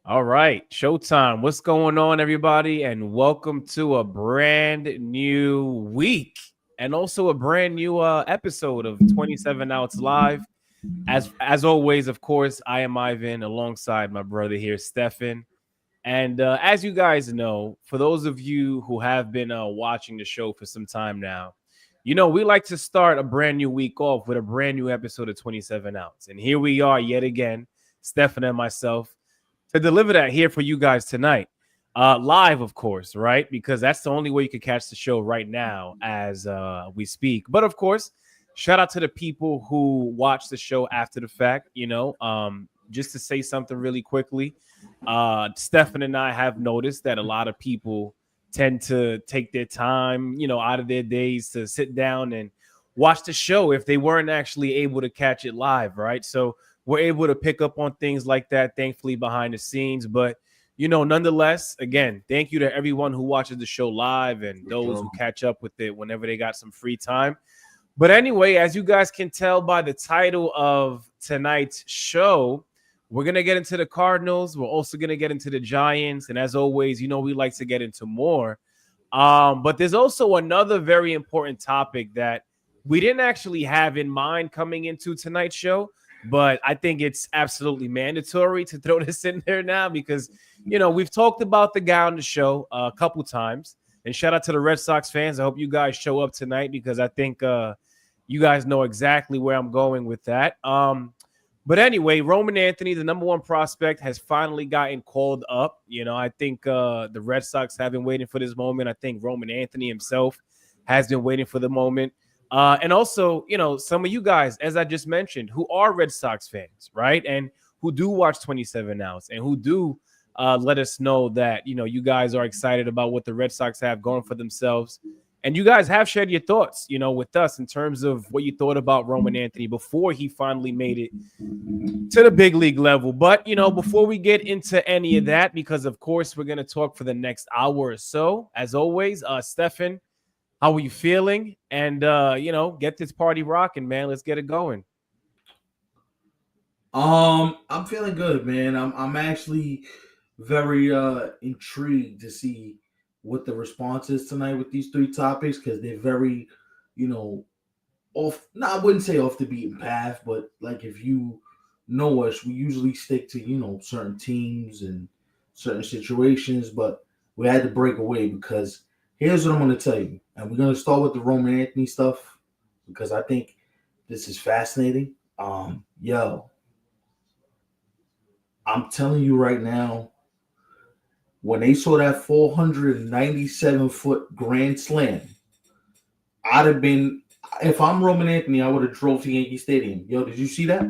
All right, showtime. What's going on, everybody? And welcome to a brand new week and also a brand new episode of 27 Outs Live. As always, of course, I am Ivan alongside my brother here, Stefan. And as you guys know, for those of you who have been watching the show for some time now, we like to start a brand new week off with a brand new episode of 27 Outs. And here we are yet again, Stefan and myself to deliver that here for you guys tonight. Live, of course, right? Because that's the only way you can catch the show right now as we speak. But of course, shout out to the people who watch the show after the fact, just to say something really quickly. Stefan and I have noticed that a lot of people tend to take their time, out of their days to sit down and watch the show if they weren't actually able to catch it live, right? So we're able to pick up on things like that, thankfully, behind the scenes. But, nonetheless, again, thank you to everyone who watches the show live and those who catch up with it whenever they got some free time. But anyway, as you guys can tell by the title of tonight's show, we're going to get into the Cardinals. We're also going to get into the Giants. And as always, we like to get into more. But there's also another very important topic that we didn't actually have in mind coming into tonight's show. But I think it's absolutely mandatory to throw this in there now because, we've talked about the guy on the show a couple times. And shout out to the Red Sox fans. I hope you guys show up tonight because I think you guys know exactly where I'm going with that. But anyway, Roman Anthony, the number one prospect, has finally gotten called up. I think the Red Sox have been waiting for this moment. I think Roman Anthony himself has been waiting for the moment. And also, some of you guys, as I just mentioned, who are Red Sox fans, right? And who do watch 27 Outs and who do let us know that, you guys are excited about what the Red Sox have going for themselves. And you guys have shared your thoughts, with us in terms of what you thought about Roman Anthony before he finally made it to the big league level. But, before we get into any of that, because, of course, we're going to talk for the next hour or so, as always, Stefan, how are you feeling? And, get this party rocking, man. Let's get it going. I'm feeling good, man. I'm actually very intrigued to see what the response is tonight with these three topics because they're very, you know, off. No, I wouldn't say off the beaten path, but like if you know us, we usually stick to certain teams and certain situations, but we had to break away because here's what I'm going to tell you, and we're going to start with the Roman Anthony stuff because I think this is fascinating. Yo, I'm telling you right now, when they saw that 497-foot grand slam, I'd have been. If I'm Roman Anthony, I would have drove to Yankee Stadium. Yo, did you see that?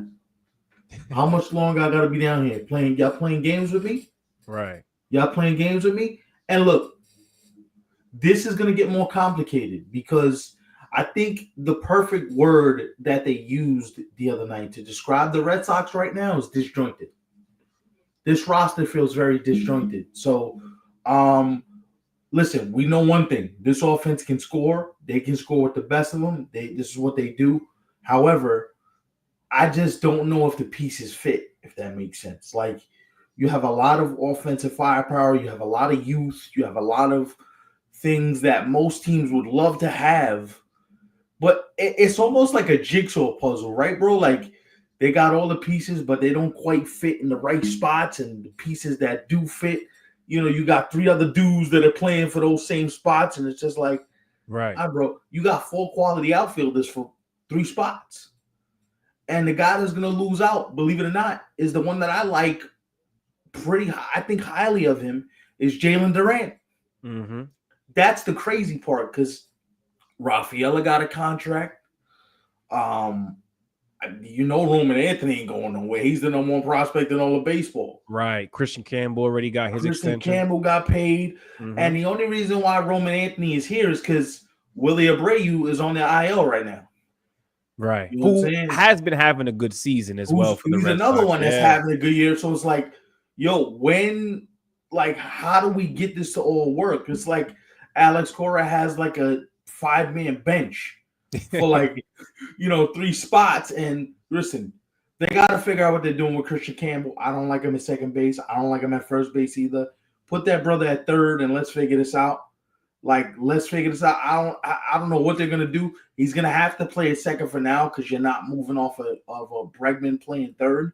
How much longer I gotta be down here playing? Y'all playing games with me? Right. Y'all playing games with me? And look, this is gonna get more complicated because I think the perfect word that they used the other night to describe the Red Sox right now is disjointed. This roster feels very disjointed. So, listen, we know one thing: this offense can score. They can score with the best of them. This is what they do. However, I just don't know if the pieces fit. If that makes sense, like you have a lot of offensive firepower, you have a lot of youth, you have a lot of things that most teams would love to have, but it's almost like a jigsaw puzzle, right, bro? Like they got all the pieces, but they don't quite fit in the right spots. And the pieces that do fit, you got three other dudes that are playing for those same spots. And it's just like, Right. bro, you got four quality outfielders for three spots. And the guy that's going to lose out, believe it or not, is the one that I like pretty high. I think highly of him is Jalen Durant. Mm-hmm. That's the crazy part because Rafaela got a contract. Um, Roman Anthony ain't going nowhere. He's the number one prospect in all of baseball. Right. Christian Campbell already got his Christian extension. Campbell got paid. Mm-hmm. And the only reason why Roman Anthony is here is because Willie Abreu is on the IL right now. Right. You know what I'm Who saying? has been having a good season as well for the He's Red another Sox. one that's having a good year. So it's like, yo, how do we get this to all work? It's like Alex Cora has like a 5-man bench for like, three spots. And listen, They got to figure out what they're doing with Christian Campbell. I don't like him at second base. I don't like him at first base either. Put that brother at third and let's figure this out. Like, let's figure this out. I don't know what they're gonna do. He's gonna have to play at second for now because you're not moving off of a Bregman playing third.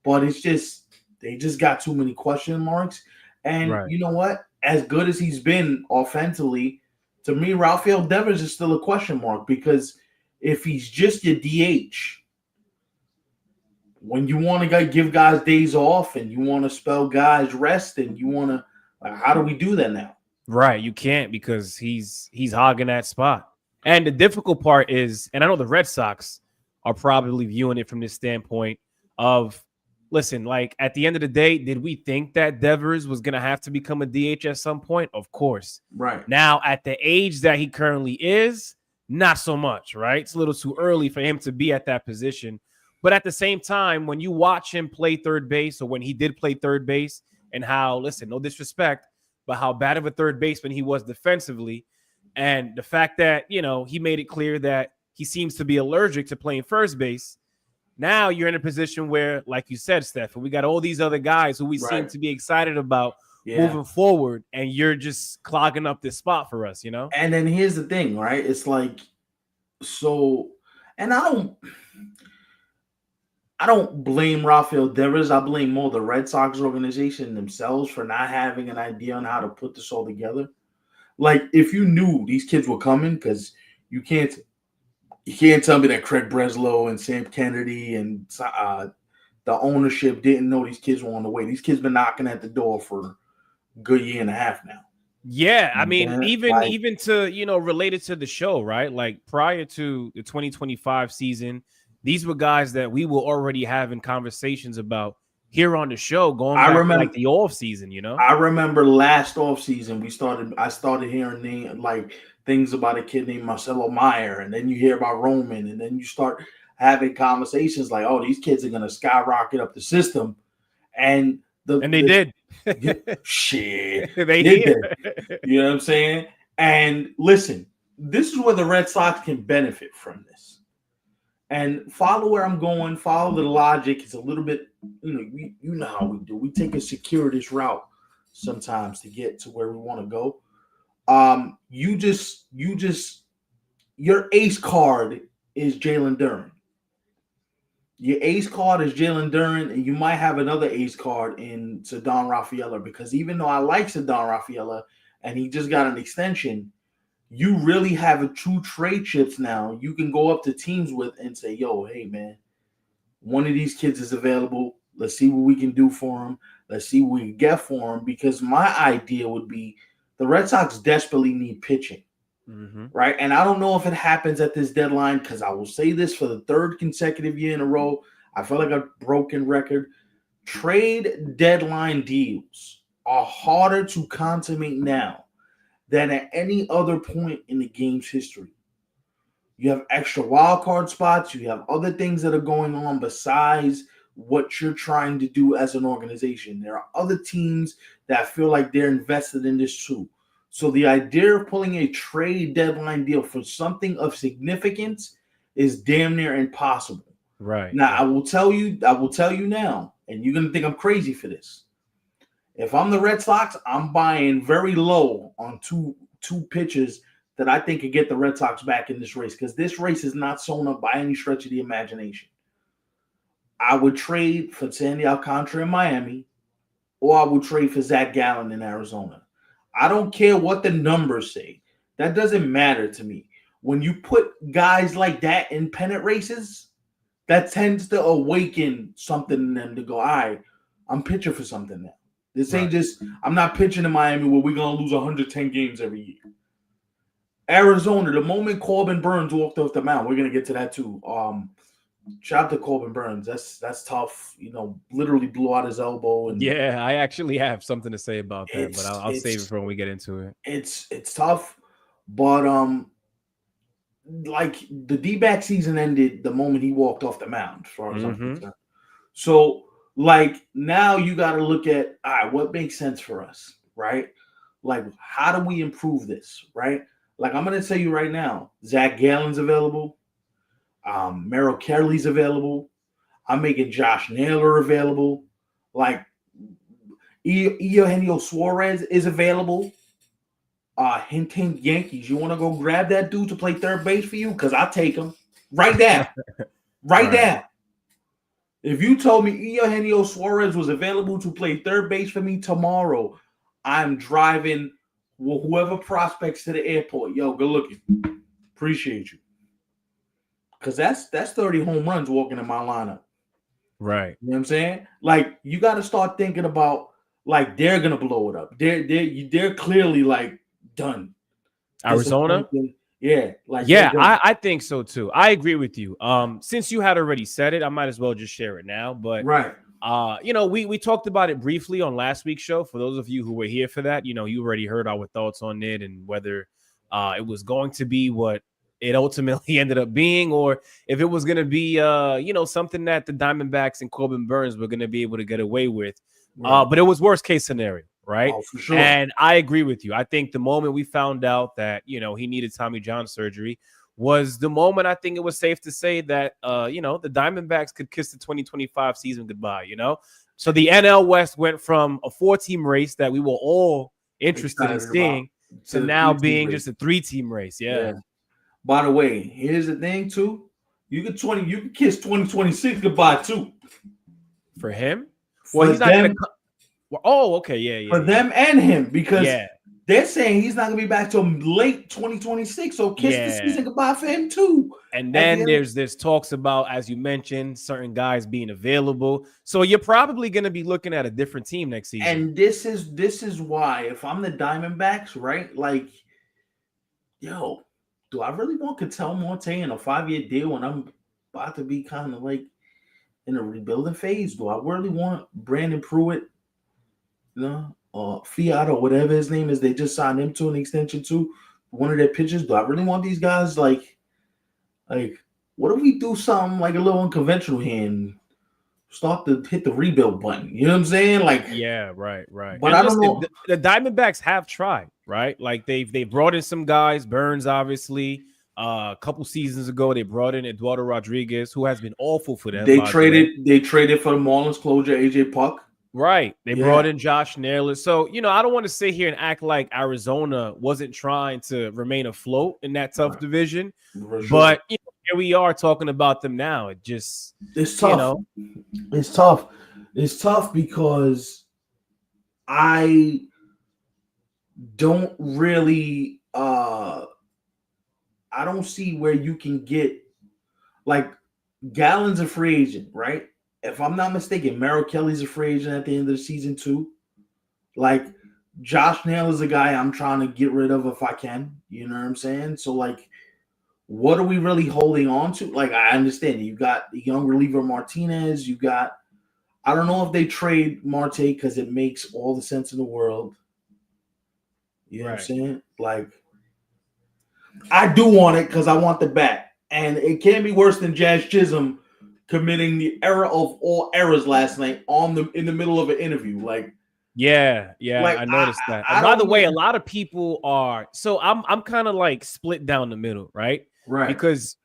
But it's just they just got too many question marks. And Right. you know what? As good as he's been offensively, to me, Rafael Devers is still a question mark because if he's just your DH, when you want to give guys days off and you want to spell guys rest and you want to, like, how do we do that now? Right, you can't because he's hogging that spot. And the difficult part is, and I know the Red Sox are probably viewing it from this standpoint of, listen, like at the end of the day, did we think that Devers was going to have to become a DH at some point? Of course. Right. Now, at the age that he currently is, not so much, right? It's a little too early for him to be at that position. But at the same time, when you watch him play third base, or when he did play third base, and how, listen, no disrespect, but how bad of a third baseman he was defensively, and the fact that, he made it clear that he seems to be allergic to playing first base. Now you're in a position where, like you said, Steph, we got all these other guys who we seem Right. to be excited about Yeah. moving forward, and you're just clogging up this spot for us, And then here's the thing, right? It's like, so, and I don't blame Rafael Devers. I blame more the Red Sox organization themselves for not having an idea on how to put this all together. Like, if you knew these kids were coming, because you can't tell me that Craig Breslow and Sam Kennedy and the ownership didn't know these kids were on the way. These kids been knocking at the door for a good year and a half now. Yeah, I mean, Like, even to, related to the show, right? Like prior to the 2025 season, these were guys that we were already having conversations about here on the show going back to like the off season, I remember last off season I started hearing things about a kid named Marcelo Meyer, and then you hear about Roman, and then you start having conversations like, oh, these kids are gonna skyrocket up the system. And they did. Shit. They did. You know what I'm saying? And listen, this is where the Red Sox can benefit from this. And follow where I'm going, follow the logic. It's a little bit, you know how we do. We take a circuitous route sometimes to get to where we want to go. Your ace card is Jalen Duren. Your ace card is Jalen Duren, and you might have another ace card in Ceddanne Rafaela, because even though I like Ceddanne Rafaela and he just got an extension, you really have a true trade chips now. You can go up to teams with and say, yo, hey, man, one of these kids is available. Let's see what we can do for him. Let's see what we can get for him. Because my idea would be the Red Sox desperately need pitching. Mm-hmm. Right? And I don't know if it happens at this deadline, because I will say this for the third consecutive year in a row. I feel like a broken record. Trade deadline deals are harder to consummate now than at any other point in the game's history. You have extra wild card spots. You have other things that are going on besides what you're trying to do as an organization. There are other teams that feel like they're invested in this too. So the idea of pulling a trade deadline deal for something of significance is damn near impossible. Right. Now, I will tell you now, and you're going to think I'm crazy for this. If I'm the Red Sox, I'm buying very low on two pitchers that I think could get the Red Sox back in this race, because this race is not sewn up by any stretch of the imagination. I would trade for Sandy Alcantara in Miami, or I would trade for Zach Gallen in Arizona. I don't care what the numbers say. That doesn't matter to me. When you put guys like that in pennant races, that tends to awaken something in them to go, all right, I'm pitching for something now. This ain't just, I'm not pitching in Miami where we're going to lose 110 games every year. Arizona, the moment Corbin Burns walked off the mound, we're going to get to that too. Shout out to Corbin Burns. That's tough. Literally blew out his elbow. And yeah, I actually have something to say about that, but I'll save it for when we get into it. It's tough, but like the D-back season ended the moment he walked off the mound, as far as I'm concerned. So, like, now you got to look at, all right, what makes sense for us, right? Like, how do we improve this, right? Like, I'm going to tell you right now, Zach Gallen's available. Merrill Kelly's available. I'm making Josh Naylor available. Like Eugenio Suarez is available. Hint, hint, Yankees. You want to go grab that dude to play third base for you? Because I'll take him right now. Right Right. now. If you told me Eugenio Suarez was available to play third base for me tomorrow, I'm driving whoever prospects to the airport. Yo, good looking. Appreciate you. Because that's 30 home runs walking in my lineup. Right. You know what I'm saying? Like, you got to start thinking about, like, they're going to blow it up. They're clearly, like, done. Arizona? Yeah, like they're Yeah, done. I think so too. I agree with you. Since you had already said it, I might as well just share it now. But Right. we talked about it briefly on last week's show. For those of you who were here for that, you already heard our thoughts on it and whether it was going to be what it ultimately ended up being, or if it was going to be something that the Diamondbacks and Corbin Burns were going to be able to get away with. Right. But it was worst case scenario, right? Oh, for sure. And I agree with you. I think the moment we found out that he needed Tommy John surgery was the moment I think it was safe to say that the Diamondbacks could kiss the 2025 season goodbye. So the NL West went from a 4-team race that we were all interested in seeing to now being just a 3-team race. Yeah. By the way, here's the thing too. You can kiss 2026 goodbye too. For him? For Well, he's not them, gonna. Oh, okay, yeah. For them and him, because yeah. they're saying he's not gonna be back till late 2026. So kiss the season goodbye for him too. And then there's talks about, as you mentioned, certain guys being available. So you're probably going to be looking at a different team next season. And this is why, if I'm the Diamondbacks, right? Like, yo, do I really want Ketel Marte in a 5-year deal when I'm about to be kind of like in a rebuilding phase? Do I really want Brandon Pruitt, Fiat or whatever his name is? They just signed him to an extension to one of their pitchers. Do I really want these guys like, what if we do something like a little unconventional here and start to hit the rebuild button? You know what I'm saying? Like, yeah, right. But I don't know. The Diamondbacks have tried, right? Like they brought in some guys, Burns, obviously. A couple seasons ago, they brought in Eduardo Rodriguez, who has been awful for them. They traded for the Marlins closure, AJ Puck. Right. They brought in Josh Naylor. So, I don't want to sit here and act like Arizona wasn't trying to remain afloat in that tough division. Sure. But here we are talking about them now. It's tough. It's tough. It's tough because I don't really I don't see where you can get, like, Gallen's a free agent, right? If I'm not mistaken, Merrill Kelly's a free agent at the end of the season too. Like, Josh Naylor's a guy I'm trying to get rid of if I can. You know what I'm saying? So, like, what are we really holding on to? Like, I understand you got the young reliever Martinez. You got, I don't know if they trade Marte because it makes all the sense in the world. You know what I'm saying? Like, I do want it because I want the bat. And it can't be worse than Jazz Chisholm committing the error of all errors last night in the middle of an interview. Like, I noticed that. And by the way, a lot of people are, so I'm kind of like split down the middle, right? Right. Because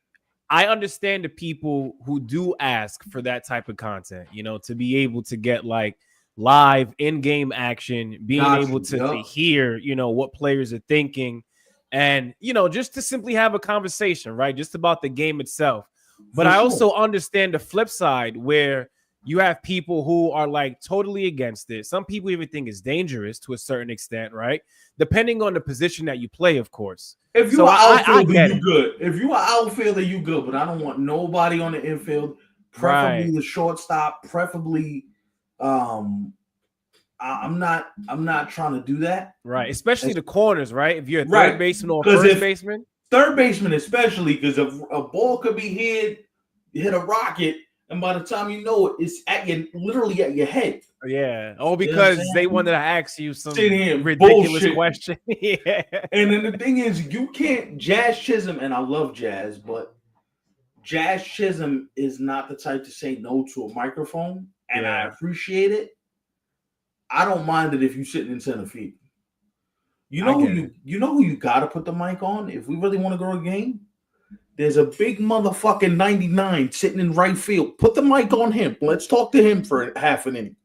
I understand the people who do ask for that type of content, to be able to get like live in-game action, being able to hear, what players are thinking, and, just to simply have a conversation, right? Just about the game itself. But I also understand the flip side where you have people who are like totally against it. Some people even think it's dangerous to a certain extent, right? Depending on the position that you play, of course. If you're an outfielder, you good. If you're an outfielder, you good. But I don't want nobody on the infield, preferably the shortstop, preferably. I'm not trying to do that. Right, especially the corners, right? If you're a third baseman or first baseman. Third baseman, especially, because if a ball could be hit a rocket, and by the time you know it, it's literally at your head. Yeah. Oh, because they wanted to ask you some ridiculous question. Yeah. And then the thing is, you can't Jazz Chisholm, and I love Jazz, but Jazz Chisholm is not the type to say no to a microphone, and I appreciate it. I don't mind it if you're sitting in center field. You know who you got to put the mic on if we really want to grow a game? There's a big motherfucking 99 sitting in right field. Put the mic on him. Let's talk to him for half an inning.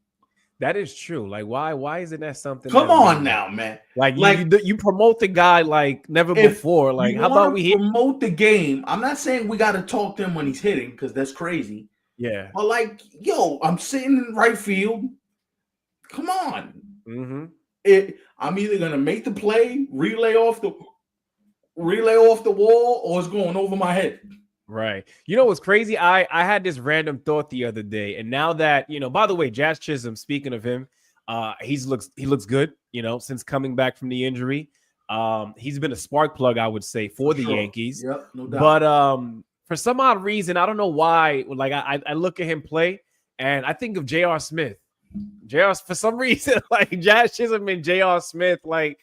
That is true. Like, why isn't that something Come that's on being done? now, man. Like, Like, you promote the guy like never if before. Like, you how about want we to hit? promote the game, I'm not saying we got to talk to him when he's hitting because that's crazy. Yeah. But like, yo, I'm sitting in right field. Come on. Mm-hmm. I'm either gonna make the play, relay off the wall, or it's going over my head. Right. You know what's crazy? I had this random thought the other day, and now that by the way, Jazz Chisholm. Speaking of him, he looks good. Since coming back from the injury, he's been a spark plug, I would say, for the Yankees. Yep, no doubt. But for some odd reason, I don't know why. Like I look at him play, and I think of J.R. Smith. For some reason, like Jazz Chisholm and J.R. Smith, like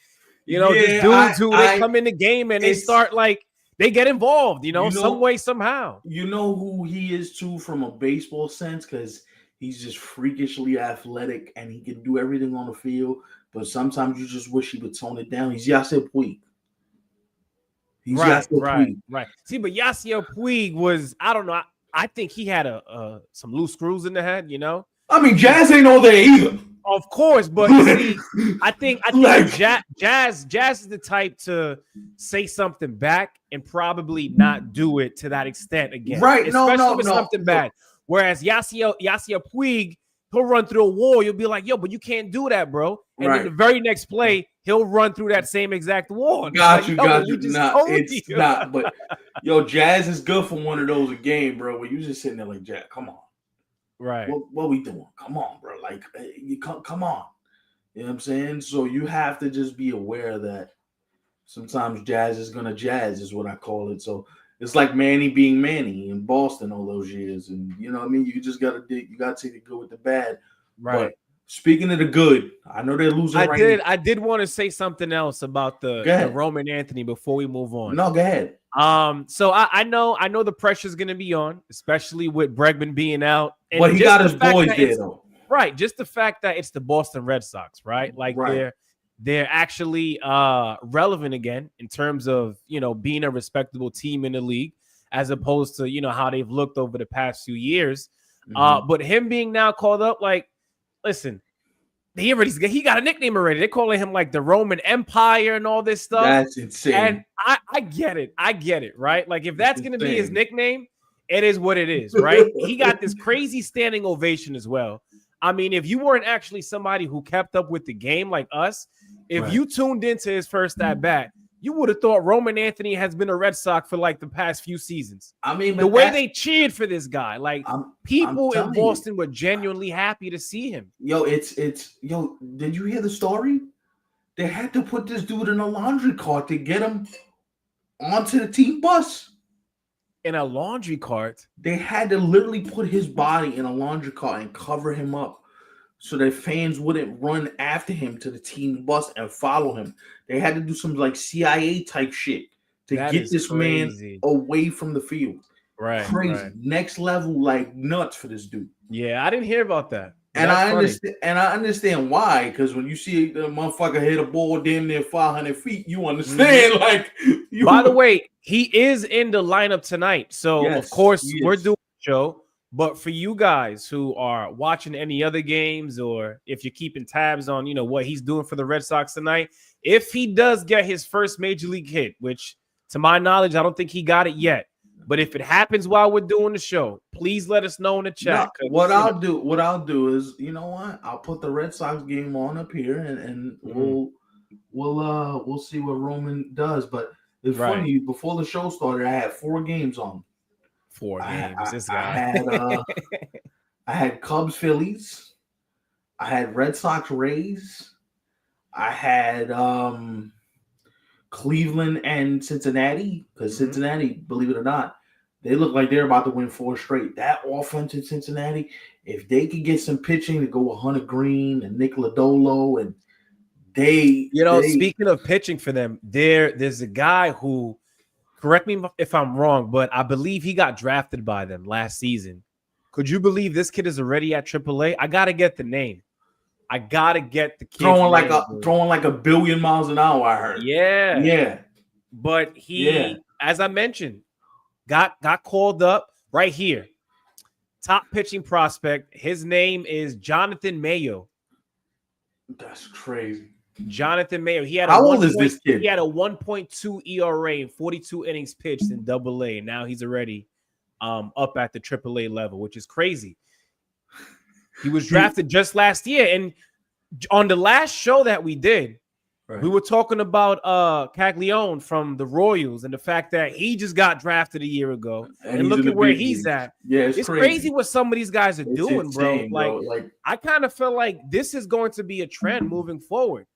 just dudes who they come in the game and they start like. They get involved, some way, somehow. You know who he is too from a baseball sense, because he's just freakishly athletic and he can do everything on the field. But sometimes you just wish he would tone it down. He's Yasiel Puig. Right. See, but Yasiel Puig was, I don't know. I think he had some loose screws in the head. I mean, Jazz ain't all there either. Of course, but you see, I think like, Jazz is the type to say something back and probably not do it to that extent again. Right? Especially with something bad. Whereas Yasiel Puig, he'll run through a wall. You'll be like, yo, but you can't do that, bro. And then the very next play, he'll run through that same exact wall. Got you. It's not. But yo, Jazz is good for one of those a game, bro. Where you just sitting there like, Jazz, come on. Right. What we doing? Come on, bro. Like, you come on. You know what I'm saying? So you have to just be aware that sometimes Jazz is gonna jazz, is what I call it. So it's like Manny being Manny in Boston all those years, and you know what I mean. You just gotta take the good with the bad. Right. But speaking of the good, I know they're losing. I did want to say something else about the Roman Anthony before we move on. No, go ahead. So I know the pressure's gonna be on, especially with Bregman being out. And but he got his boys there, though. Right, just the fact that it's the Boston Red Sox, right? Like they're actually relevant again in terms of being a respectable team in the league, as opposed to how they've looked over the past few years. But him being now called up, like, listen, he got a nickname already. They're calling him like the Roman Empire and all this stuff. That's insane. And I get it, right? Like, if that's gonna be his nickname, it is what it is, right? He got this crazy standing ovation as well. I mean, if you weren't actually somebody who kept up with the game like us, if you tuned into his first at bat, you would have thought Roman Anthony has been a Red Sox for like the past few seasons. I mean, the way they cheered for this guy, like people in Boston were genuinely happy to see him. Yo, yo, did you hear the story? They had to put this dude in a laundry cart to get him onto the team bus. In a laundry cart? They had to literally put his body in a laundry cart and cover him up so that fans wouldn't run after him to the team bus and follow him. They had to do some like CIA type shit to get this man away from the field. Right. Crazy. Right. Next level, like nuts for this dude. Yeah, I didn't hear about that. And I understand why, because when you see the motherfucker hit a ball damn near 500 feet, you understand. Mm-hmm. By the way, he is in the lineup tonight. So, of course, we're doing a show. But for you guys who are watching any other games, or if you're keeping tabs on, what he's doing for the Red Sox tonight, if he does get his first major league hit, which to my knowledge, I don't think he got it yet. But if it happens while we're doing the show, please let us know in the chat. No, what I'll do is, you know what? I'll put the Red Sox game on up here, and we'll see what Roman does. But it's funny. Before the show started, I had 4 games on. 4 games. This guy. I had Cubs, Phillies. I had Red Sox, Rays. I had Cleveland and Cincinnati, because Cincinnati, believe it or not, they look like they're about to win 4 straight. That offense in Cincinnati, if they could get some pitching to go with Hunter Green and Nick Lodolo, and speaking of pitching for them, there's a guy who, correct me if I'm wrong, but I believe he got drafted by them last season. Could you believe this kid is already at AAA? I gotta get the name. I gotta get the kid throwing like a billion miles an hour. I heard. Yeah. But he, as I mentioned, got called up right here. Top pitching prospect. His name is Jonathan Mayo. That's crazy. Jonathan Mayo. He had a How old is this kid? He had a 1.2 ERA in 42 innings pitched in AA. Now he's already up at the AAA level, which is crazy. He was drafted just last year, and on the last show that we did, we were talking about Caglione from the Royals and the fact that he just got drafted a year ago, and look at where he's at. Yeah, it's crazy what some of these guys are doing, insane, bro. Like I kind of feel like this is going to be a trend moving forward.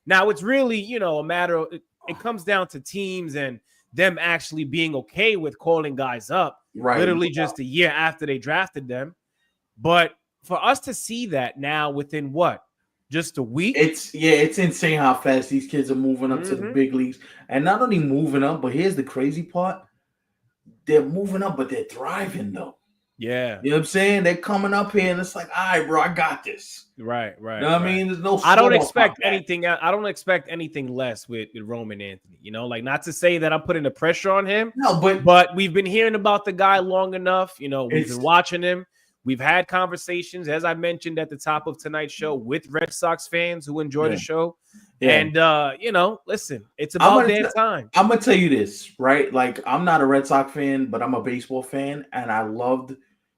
Now it's really, a matter of it comes down to teams and them actually being okay with calling guys up, literally just a year after they drafted them. But for us to see that now within what? Just a week? It's insane how fast these kids are moving up to the big leagues. And not only moving up, but here's the crazy part. They're moving up, but they're thriving, though. Yeah. You know what I'm saying? They're coming up here, and it's like, all right, bro, I got this. Right. You know what I mean? There's no. I don't expect anything. I don't expect anything less with Roman Anthony. Like not to say that I'm putting the pressure on him. No, but we've been hearing about the guy long enough. We've been watching him. We've had conversations, as I mentioned at the top of tonight's show, with Red Sox fans who enjoy the show. Yeah. And, listen, it's about damn time. I'm going to tell you this, right? Like, I'm not a Red Sox fan, but I'm a baseball fan, and I loved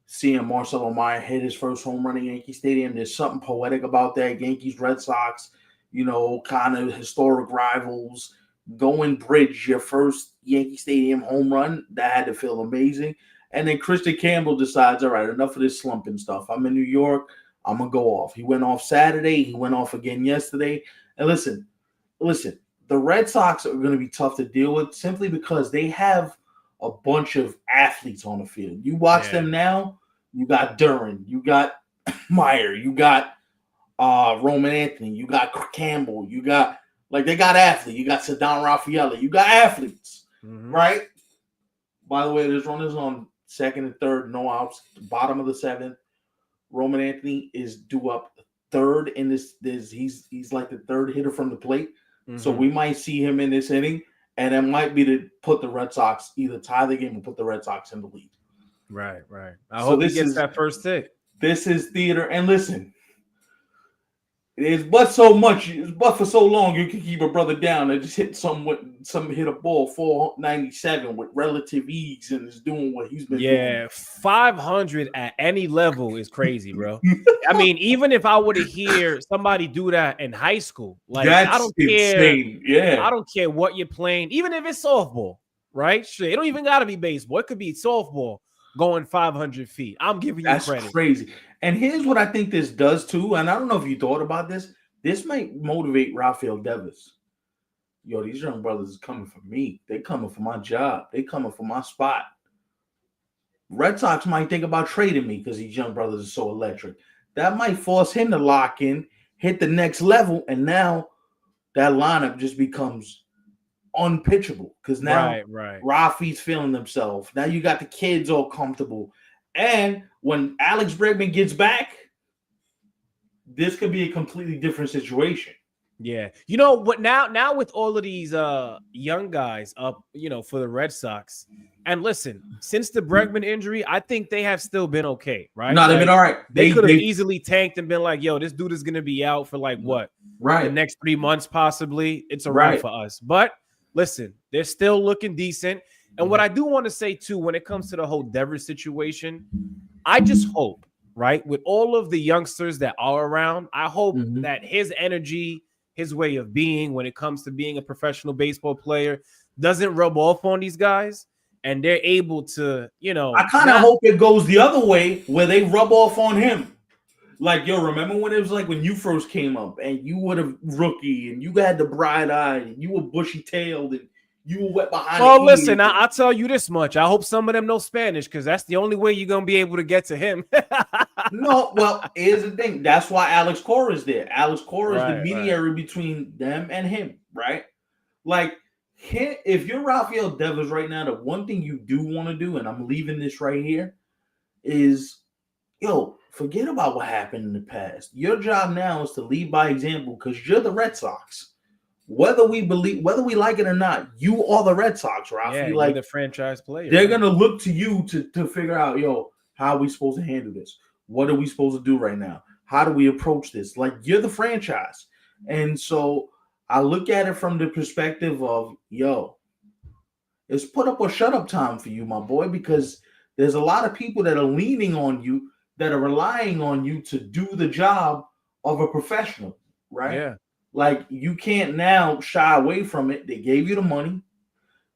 seeing Marcelo Meyer hit his first home run in Yankee Stadium. There's something poetic about that. Yankees, Red Sox, kind of historic rivals. Go and bridge your first Yankee Stadium home run. That had to feel amazing. And then Christian Campbell decides, all right, enough of this slumping stuff. I'm in New York. I'm going to go off. He went off Saturday. He went off again yesterday. And listen, the Red Sox are going to be tough to deal with simply because they have a bunch of athletes on the field. You watch them now, you got Duran, you got Meyer, you got Roman Anthony, you got Campbell, you got, they got athletes. You got Ceddanne Rafaela. You got athletes, right? By the way, there's runners on second and third, no outs, bottom of the seventh. Roman Anthony is due up third in this. He's like the third hitter from the plate. So we might see him in this inning, and it might be to put the Red Sox, either tie the game or put the Red Sox in the lead. Right. I hope he gets that first hit. This is theater. And listen, it's but for so long you can keep a brother down and just hit hit a ball 497 with relative ease and is doing what he's been doing. Yeah, 500 at any level is crazy, bro. I mean, even if I were to hear somebody do that in high school, that's I don't insane. care. Yeah, I don't care what you're playing, even if it's softball, right? Shit, it don't even gotta be baseball. It could be softball going 500 feet. I'm giving you credit. That's crazy. And here's what I think this does too, and I don't know if you thought about this. This might motivate Rafael Devers. Yo, these young brothers is coming for me. They coming for my job. They coming for my spot. Red Sox might think about trading me because these young brothers are so electric. That might force him to lock in, hit the next level, and now that lineup just becomes unpitchable because now Rafi's feeling himself. Now you got the kids all comfortable. And when Alex Bregman gets back, this could be a completely different situation. Yeah. You know what? Now with all of these young guys up, for the Red Sox, and listen, since the Bregman injury, I think they have still been okay, right? No, they've been all right. They could have easily tanked and been like, yo, this dude is going to be out for what? Right. The next 3 months, possibly. It's a wrap for us. But listen, they're still looking decent. And what I do want to say, too, when it comes to the whole Devers situation, I just hope, right, with all of the youngsters that are around, I hope that his energy, his way of being when it comes to being a professional baseball player doesn't rub off on these guys. And they're able to, I kind of hope it goes the other way where they rub off on him. Like, yo, remember when it was like when you first came up and you were the rookie and you had the bright eye and you were bushy-tailed and you were wet behind. Well, listen, I'll tell you this much. I hope some of them know Spanish because that's the only way you're going to be able to get to him. No, well, here's the thing. That's why Alex Cora is there. Alex Cora is the mediator between them and him, right? Like, if you're Rafael Devers right now, the one thing you do want to do, and I'm leaving this right here, is, forget about what happened in the past. Your job now is to lead by example because you're the Red Sox. whether we like it or not, you are the Red Sox, Yeah, Rafi. you're Like the franchise player. they're Yeah. gonna look to you to figure out, yo, how are we supposed to handle this? What are we supposed to do right now? How do we approach this? Like you're the franchise, and so I look at it from the perspective of, yo, it's put up or shut up time for you, my boy, because there's a lot of people that are leaning on you, that are relying on you to do the job of a professional, right? Yeah. Like you can't now shy away from it. They gave you the money.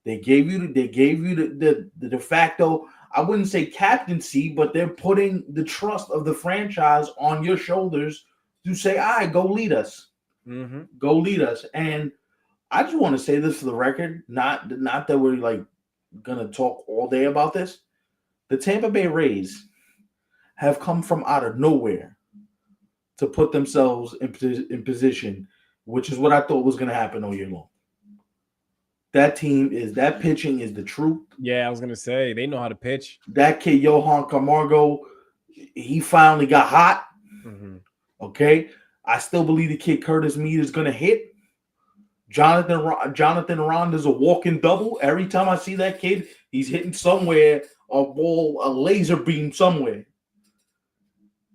They gave you the de facto, I wouldn't say captaincy, but they're putting the trust of the franchise on your shoulders to say, all right, go lead us. Mm-hmm. Go lead us. And I just want to say this for the record, not that we're like gonna talk all day about this. The Tampa Bay Rays have come from out of nowhere to put themselves in position, which is what I thought was gonna happen all year long. That pitching is the truth. Yeah, I was gonna say they know how to pitch. That kid Johan Camargo, he finally got hot. Mm-hmm. Okay, I still believe the kid Curtis Mead is gonna hit. Jonathan Ronda is a walking double. Every time I see that kid, he's hitting somewhere, a ball, a laser beam somewhere.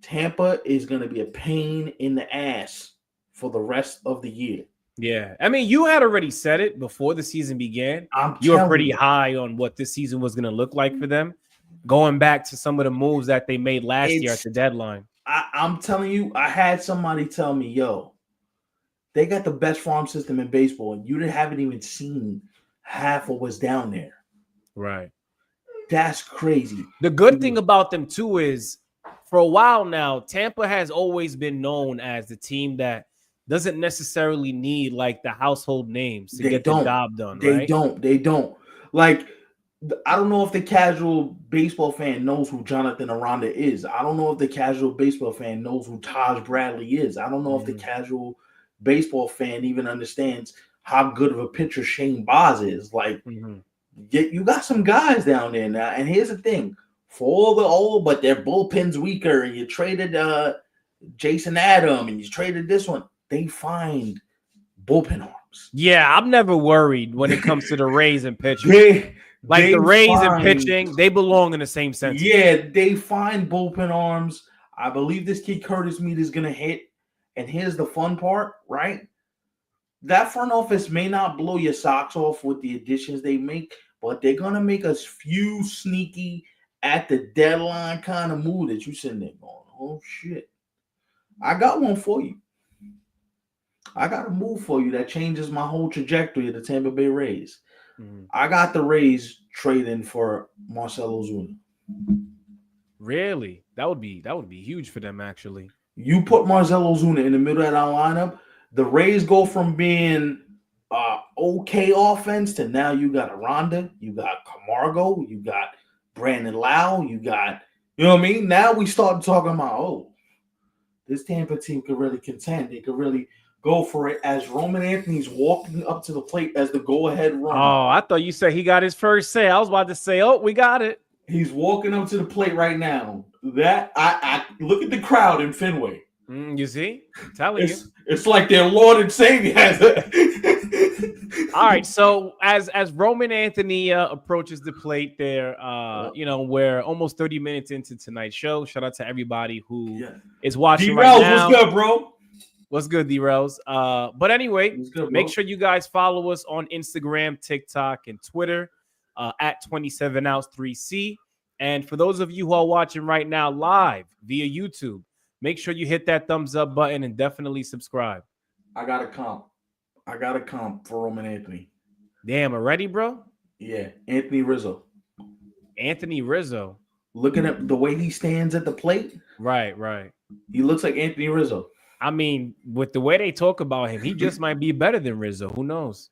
Tampa is gonna be a pain in the ass for the rest of the year. Yeah, I mean, you had already said it before the season began. I'm You were telling pretty you, high on what this season was going to look like for them, going back to some of the moves that they made last year at the deadline. I'm telling you, I had somebody tell me, yo, they got the best farm system in baseball, and you haven't even seen half of what's down there. Right. That's crazy. The good thing about them, too, is for a while now, Tampa has always been known as the team that doesn't necessarily need like the household names to get the job done, right? They don't. Like, I don't know if the casual baseball fan knows who Jonathan Aranda is. I don't know if the casual baseball fan knows who Taj Bradley is. I don't know if the casual baseball fan even understands how good of a pitcher Shane Baz is. Like, you got some guys down there now. And here's the thing. For all the old, but their bullpen's weaker, and you traded Jason Adam, and you traded this one, they find bullpen arms. Yeah, I'm never worried when it comes to the Rays and pitching. The Rays and pitching, they belong in the same sentence. Yeah, they find bullpen arms. I believe this kid Curtis Mead is going to hit. And here's the fun part, right? That front office may not blow your socks off with the additions they make, but they're going to make a few sneaky at the deadline kind of move that you're sitting there going, oh, shit. I got one for you. I got a move for you that changes my whole trajectory of the Tampa Bay Rays. I got the Rays trading for Marcell Ozuna. Really? That would be huge for them, actually. You put Marcell Ozuna in the middle of that lineup, the Rays go from being okay offense to now you got Aranda, you got Camargo, you got Brandon Lau, you got, you know what I mean? Now we start talking about, oh, this Tampa team could really contend. They could really go for it as Roman Anthony's walking up to the plate as the go-ahead runner. Oh, I thought you said he got his first say. I was about to say, oh, we got it. He's walking up to the plate right now. That I look at the crowd in Fenway. You see? I'm telling you. It's like their Lord and Savior. All right, so as Roman Anthony approaches the plate there, we're almost 30 minutes into tonight's show. Shout out to everybody who is watching right now. What's good, bro? What's good, D-Rels? But anyway, make sure you guys follow us on Instagram, TikTok, and Twitter at 27outs3C. And for those of you who are watching right now live via YouTube, make sure you hit that thumbs up button and definitely subscribe. I got a comp for Roman Anthony. Damn, already, bro? Yeah, Anthony Rizzo. Anthony Rizzo. Looking at the way he stands at the plate. Right. He looks like Anthony Rizzo. I mean, with the way they talk about him, he just might be better than Rizzo. Who knows?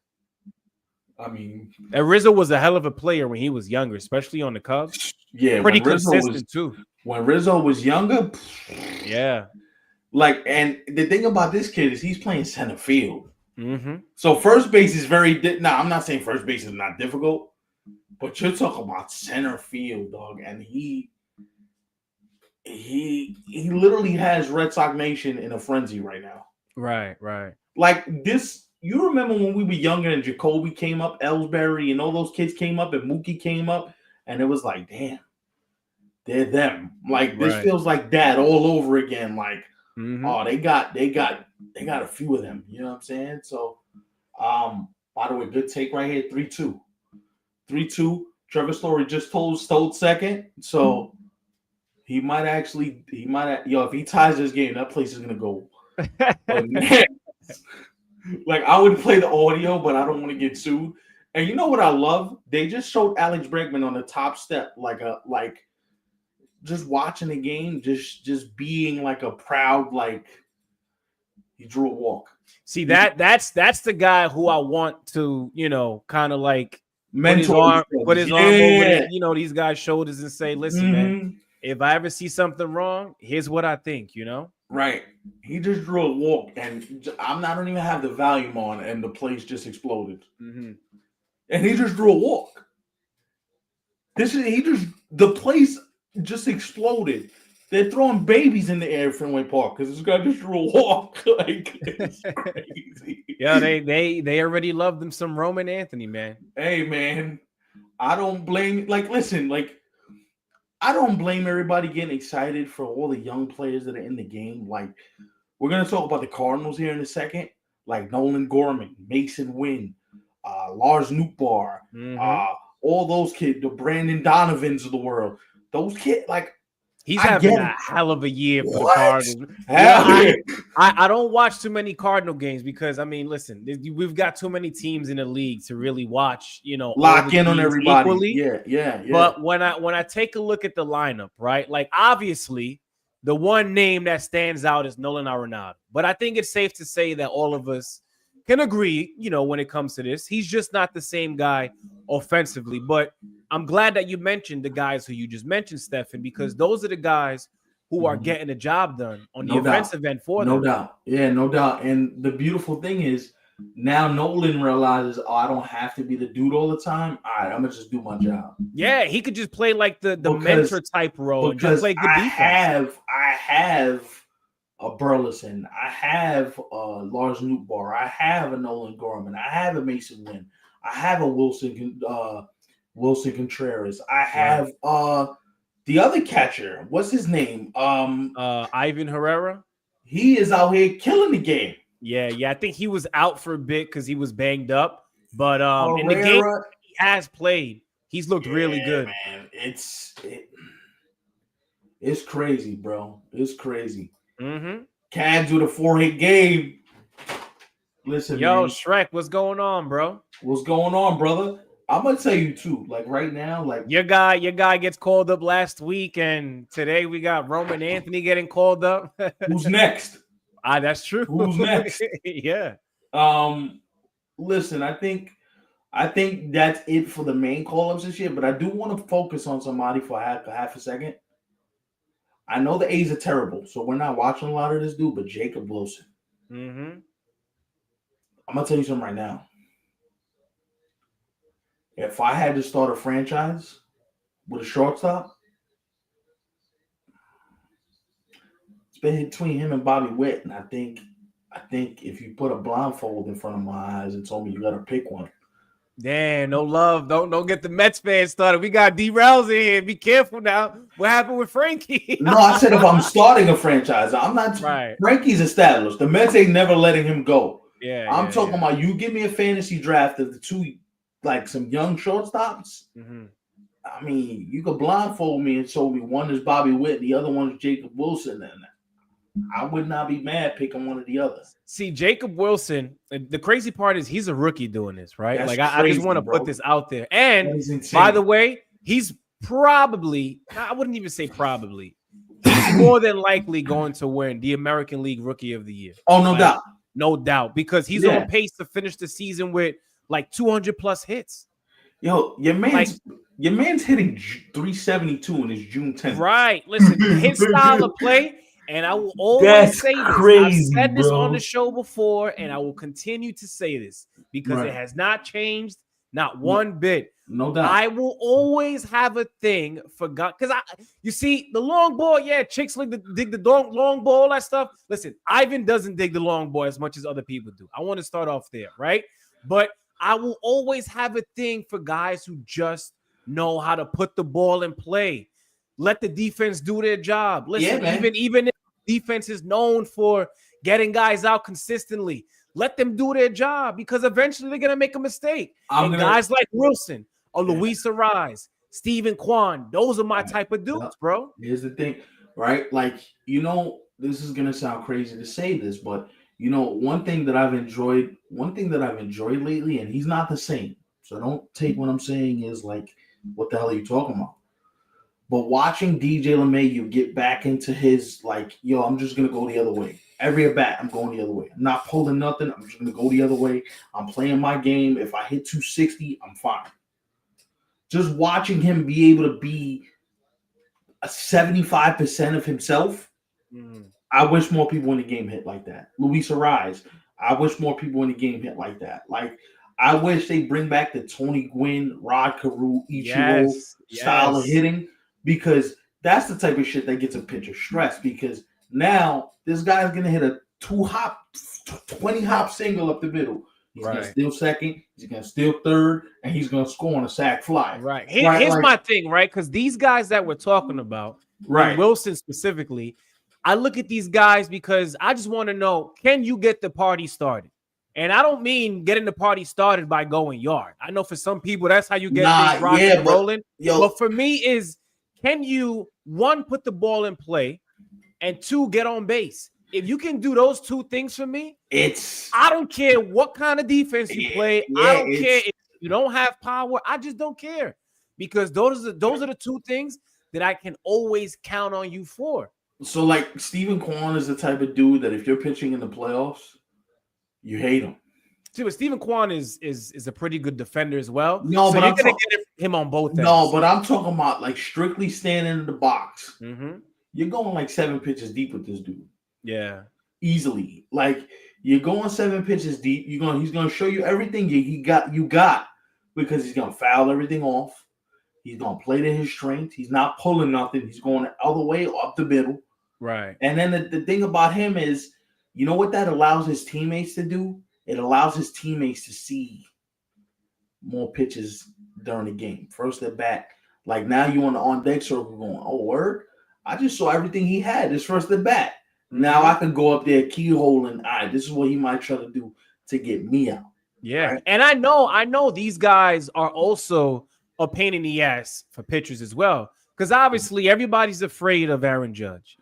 I mean, and Rizzo was a hell of a player when he was younger, especially on the Cubs. Yeah, pretty consistent too. When Rizzo was younger, yeah. Like, and the thing about this kid is he's playing center field. So first base is very. I'm not saying first base is not difficult, but you're talking about center field, dog, and he literally has Red Sox Nation in a frenzy right now. Right. Like this. you remember when we were younger and Jacoby came up, Ellsbury, and all those kids came up, and Mookie came up, and it was like, damn, they're them. Like this feels like that all over again. Like, oh, they got a few of them. You know what I'm saying? So, by the way, good take right here. 3-2. 3-2. Trevor Story just stole second. So he might if he ties this game, that place is gonna go. Like, I would play the audio, but I don't want to get sued. And you know what I love? They just showed Alex Bregman on the top step, like just watching the game, just being like a proud, like, he drew a walk. See, that's the guy who I want to, kind of like put his arm over these guys' shoulders and say, listen, man, if I ever see something wrong, here's what I think, Right. He just drew a walk, and I don't even have the volume on, and the place just exploded. And he just drew a walk. The place just exploded. They're throwing babies in the air at Fenway Park because this guy just drew a walk. Like, it's crazy. Yeah, they already love them some Roman Anthony, man. Hey, man, I don't blame. Like, listen, like, I don't blame everybody getting excited for all the young players that are in the game. Like, we're gonna talk about the Cardinals here in a second. Like Nolan Gorman, Mason Wynn, Lars Nootbaar, all those kids, the Brandon Donovans of the world. Those kids, like, he's having a hell of a year for the Cardinals. I don't watch too many Cardinal games because, I mean, listen, we've got too many teams in the league to really watch, lock in on everybody. Equally. Yeah. But when I take a look at the lineup, right, like, obviously the one name that stands out is Nolan Arenado. But I think it's safe to say that all of us can agree, when it comes to this, he's just not the same guy offensively. But I'm glad that you mentioned the guys who you just mentioned, Stefan, because those are the guys who are getting the job done on the offensive end for them. No doubt. Yeah, no doubt. And the beautiful thing is now Nolan realizes, I don't have to be the dude all the time. All right, I'm going to just do my job. Yeah, he could just play like the mentor type role and just play good defense. I have a Burleson. I have Lars Nootbaar. I have a Nolan Gorman. I have a Mason Wynn. I have a Wilson Contreras. I have the other catcher. What's his name? Ivan Herrera. He is out here killing the game. Yeah. I think he was out for a bit because he was banged up. But in the game he has played, he's looked really good. Man. It's crazy, bro. It's crazy. Cavs with a 4-hit game. Listen, man. Shrek, what's going on, bro? What's going on, brother? I'm gonna tell you too. Like right now, like your guy gets called up last week, and today we got Roman Anthony getting called up. Who's next? That's true. Who's next? Yeah. Listen, I think that's it for the main call-ups this year. But I do want to focus on somebody for half a second. I know the A's are terrible, so we're not watching a lot of this dude, but Jacob Wilson. I'm going to tell you something right now. If I had to start a franchise with a shortstop, it's been between him and Bobby Witt, and I think if you put a blindfold in front of my eyes and told me you got to pick one. Damn, no love. Don't get the Mets fans started. We got D-Rails in here. Be careful now. What happened with Frankie? No, I said if I'm starting a franchise, I'm not. Right. Frankie's established. The Mets ain't never letting him go. Yeah, I'm talking about you give me a fantasy draft of the two, like some young shortstops. I mean, you could blindfold me and show me one is Bobby Witt, the other one is Jacob Wilson, and I would not be mad picking one or the other. See, Jacob Wilson, the crazy part is he's a rookie doing this, right? That's like crazy, I just want to put this out there. And by the way, he's probably, I wouldn't even say probably, he's more than likely going to win the American League Rookie of the Year. Oh, no doubt. No doubt, because he's on pace to finish the season with like 200 plus hits. Yo, your man's hitting 372 in his June 10th. Right. Listen, his style of play, and I will always say this. I've said this on the show before, and I will continue to say this because it has not changed, Not one bit. No doubt. I will always have a thing for God because you see the long ball. Yeah, chicks like to dig the long ball, all that stuff. Listen, Ivan doesn't dig the long ball as much as other people do. I want to start off there, right? But I will always have a thing for guys who just know how to put the ball in play. Let the defense do their job. Listen, even if defense is known for getting guys out consistently, let them do their job because eventually they're gonna make a mistake. Guys like Wilson or Luis Arise, Stephen Kwan, those are my type of dudes, bro. Here's the thing, right? Like, this is gonna sound crazy to say this, but one thing that I've enjoyed lately, and he's not the same. So don't take what I'm saying is like, what the hell are you talking about? But watching DJ LeMahieu get back into his like, yo, I'm just gonna go the other way. Every at bat, I'm going the other way. I'm not pulling nothing. I'm just gonna go the other way. I'm playing my game. If I hit 260, I'm fine. Just watching him be able to be a 75% of himself. I wish more people in the game hit like that. Luis Arise, I wish more people in the game hit like that. Like, I wish they bring back the Tony Gwynn, Rod Carew, Ichiro style of hitting, because that's the type of shit that gets a pitcher stressed, because now this guy's going to hit a 20-hop single up the middle. He's going to steal second, he's going to steal third, and he's going to score on a sac fly. Right. Here's my thing, right? Because these guys that we're talking about, and Wilson specifically, I look at these guys because I just want to know, can you get the party started? And I don't mean getting the party started by going yard. I know for some people, that's how you get things rocking and rolling. But for me is, can you, one, put the ball in play, and two, get on base? If you can do those two things for me, I don't care what kind of defense you play. I don't care if you don't have power. I just don't care, because those are the two things that I can always count on you for. So, like, Stephen Kwan is the type of dude that if you're pitching in the playoffs, you hate him. See, but Stephen Kwan is a pretty good defender as well. No, so but you're gonna get him on both ends. No, but I'm talking about like strictly standing in the box. You're going like 7 pitches deep with this dude. Yeah, easily. Like, you're going 7 pitches deep. He's gonna show you everything you got, because he's gonna foul everything off. He's gonna play to his strength. He's not pulling nothing. He's going the other way up the middle. Right. And then the thing about him is, you know what that allows his teammates to do? It allows his teammates to see more pitches during the game. First at bat. Like, now you on the on-deck circle going, oh, word? I just saw everything he had this first at bat. Now I can go up there, keyhole, and this is what he might try to do to get me out. Yeah. Right? And I know these guys are also a pain in the ass for pitchers as well. Because obviously everybody's afraid of Aaron Judge.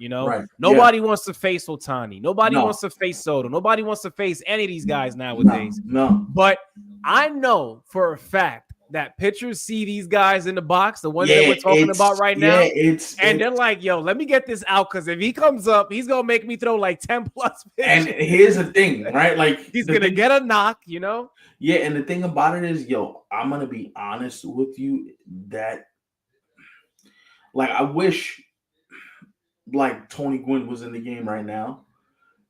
Nobody wants to face Ohtani. Nobody wants to face Soto. Nobody wants to face any of these guys nowadays. No. But I know for a fact that pitchers see these guys in the box, the ones that we're talking about right now, and they're like, yo, let me get this out, because if he comes up, he's going to make me throw like 10 plus pitches. And here's the thing, right? Like, he's going to get a knock, Yeah, and the thing about it is, I'm going to be honest with you that, like, I wish, like, Tony Gwynn was in the game right now,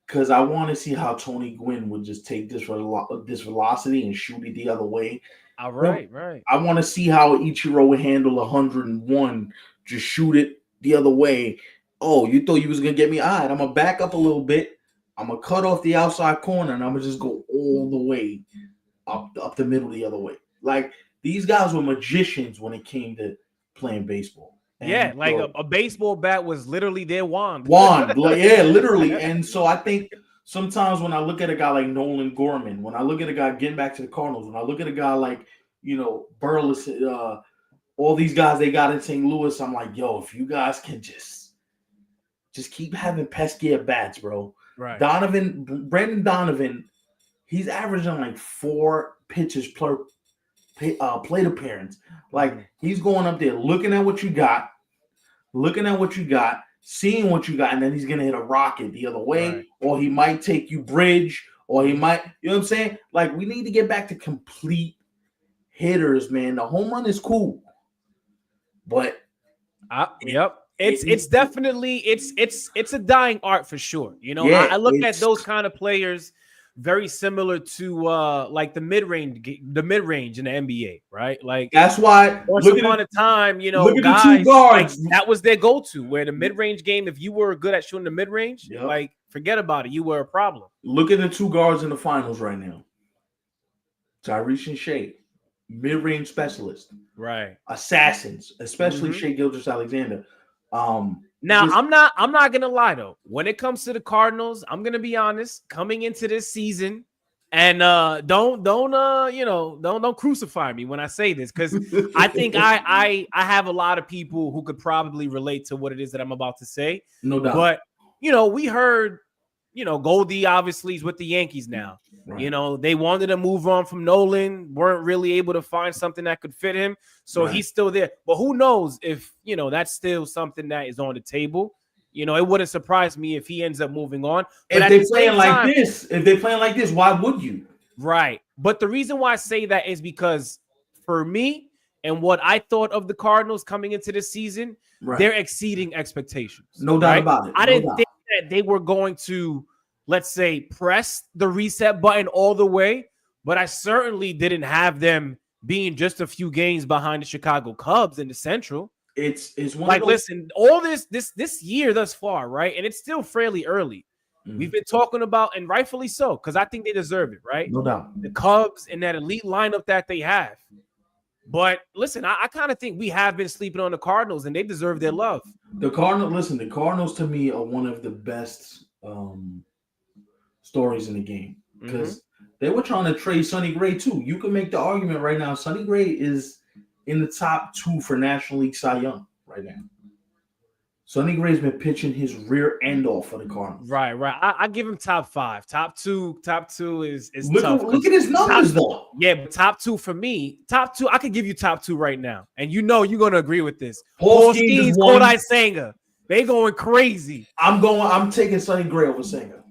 because I want to see how Tony Gwynn would just take this velocity and shoot it the other way. Right. I want to see how Ichiro would handle 101, just shoot it the other way. Oh, you thought you was going to get me? All right, I'm going to back up a little bit. I'm going to cut off the outside corner, and I'm going to just go all the way up the middle the other way. Like, these guys were magicians when it came to playing baseball. And like a baseball bat was literally their wand. Literally. And so I think sometimes when I look at a guy like Nolan Gorman, when I look at a guy getting back to the Cardinals, when I look at a guy like, Burles, all these guys they got in St. Louis, I'm like, yo, if you guys can just keep having pesky at bats, bro. Right. Brandon Donovan, he's averaging like 4 pitches per plate appearance. Like, he's going up there looking at what you got, seeing what you got, and then he's going to hit a rocket the other way, or he might take you bridge, or he might, you know what I'm saying? Like, we need to get back to complete hitters, man. The home run is cool, but it's definitely it's a dying art for sure. I look at those kind of players very similar to like the mid-range in the NBA, right? Like that's why. once upon a time, look at guys the two guards. like that was their go-to. Where the mid-range game, if you were good at shooting the mid-range, Yep. like forget about it, you were a problem. Look at the two guards in the finals right now. Tyrese and Shea, mid-range specialist, right? Assassins, especially Shea Gilgeous-Alexander. Now I'm not gonna lie though. When it comes to the Cardinals, I'm gonna be honest. Coming into this season, and don't crucify me when I say this, because I think I have a lot of people who could probably relate to what it is that I'm about to say. No doubt. But we heard, Goldie obviously is with the Yankees now. Right. They wanted to move on from Nolan, weren't really able to find something that could fit him. So he's still there. But who knows if, that's still something that is on the table. It wouldn't surprise me if he ends up moving on. But if they're playing like this, why would you? Right. But the reason why I say that is because for me and what I thought of the Cardinals coming into this season, they're exceeding expectations. No doubt about it. I didn't think that they were going to, let's say, press the reset button all the way, but I certainly didn't have them being just a few games behind the Chicago Cubs in the Central. It's one like, listen, all this year thus far, right? And it's still fairly early. Mm-hmm. We've been talking about, and rightfully so, because I think they deserve it, right? No doubt. The Cubs and that elite lineup that they have. But listen, I kind of think we have been sleeping on the Cardinals, and they deserve their love. The Cardinals to me are one of the best stories in the game, because they were trying to trade Sonny Gray too. You can make the argument right now. Sonny Gray is in the top 2 for National League Cy Young right now. Sonny Gray's been pitching his rear end off for the Cardinals. Right. I give him top 5. Top two is tough. Look at his numbers though. Yeah, but top 2 for me. Top 2, I could give you top 2 right now, and you're gonna agree with this. Paul Skeens, Kodai Senga, they going crazy. I'm taking Sonny Gray over Senga.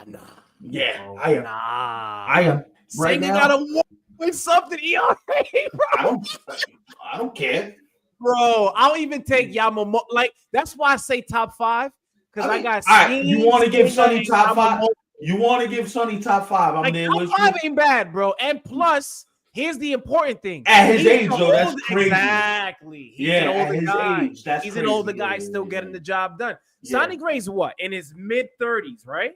Nah. Yeah, I am. Right now, got a with something ERA, bro. I don't care. Bro, I'll even take Yamamoto. Like, that's why I say top 5. Because I got you want to give Sonny top 5? You want to give Sonny top 5? I'm there with you. Top 5 ain't bad, bro. And plus, here's the important thing. At his age, though, that's crazy. Exactly. He's an older guy. He's an older guy still getting the job done. Sonny Gray's what? In his mid-30s, right?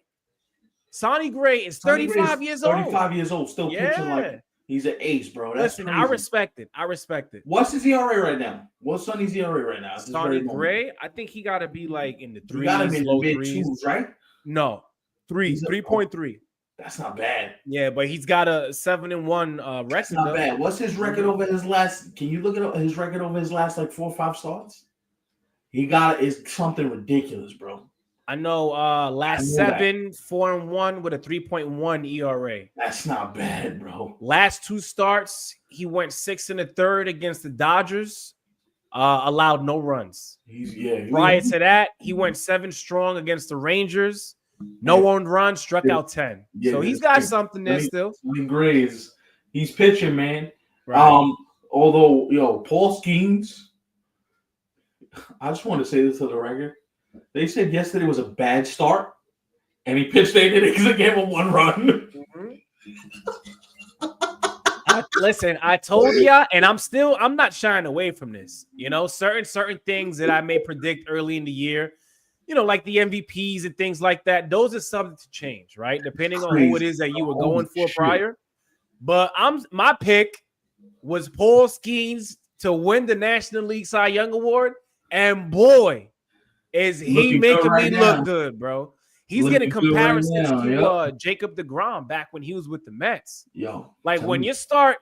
Sonny Gray is 35 years old. 35 years old, still pitching like he's an ace, bro. That's Listen, crazy. I respect it. What's his ERA right now? What's Sonny's ERA right now? Sonny Gray, I think he got to be like in the 3s, got him in low mid 3s, 2s, right? No, 3s, 3.3. That's not bad. Yeah, but he's got a 7-1 record. That's not bad. What's his record over his last? Can you look at his record over his last like 4 or 5 starts? He got is something ridiculous, bro. I know last 7, 4-1 with a 3.1 ERA. That's not bad, bro. Last 2 starts, he went 6 1/3 against the Dodgers, allowed no runs. Prior to that, he went 7 strong against the Rangers, no earned runs, struck out 10. So he's got something there still. Grays, he's pitching, man. Right. Although, Paul Skeens, I just want to say this to the record. They said yesterday was a bad start, and he pitched 8 innings and gave him 1 run. Listen, I told ya, and I'm not shying away from this. Certain things that I may predict early in the year, like the MVPs and things like that. Those are subject to change, right? Depending on who it is that you were going for prior. But my pick was Paul Skeens to win the National League Cy Young Award, and boy, is he making me look good, bro. He's getting comparisons to Jacob deGrom back when he was with the Mets. Like when you start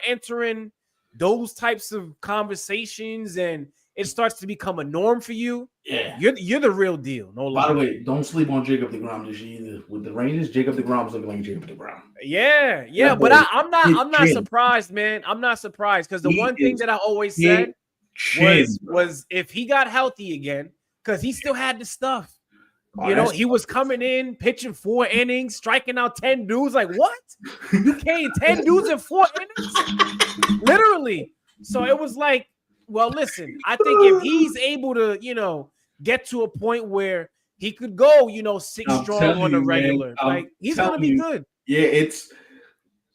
entering those types of conversations and it starts to become a norm for you, you're the real deal. No lie. By the way, don't sleep on Jacob deGrom this year either. With the Rangers, Jacob deGrom's looking like Jacob deGrom. Yeah, but I'm not surprised, man. I'm not surprised because the one thing that I always said was if he got healthy again, because he still had the stuff. He was coming in, pitching 4 innings, striking out 10 dudes. Like, what? You can't 10 dudes in 4 innings? Literally. So it was like, well, listen, I think if he's able to, get to a point where he could go, six I'm strong telling on the you, man. regular. I'm Like he's gonna telling be you. good. Yeah, it's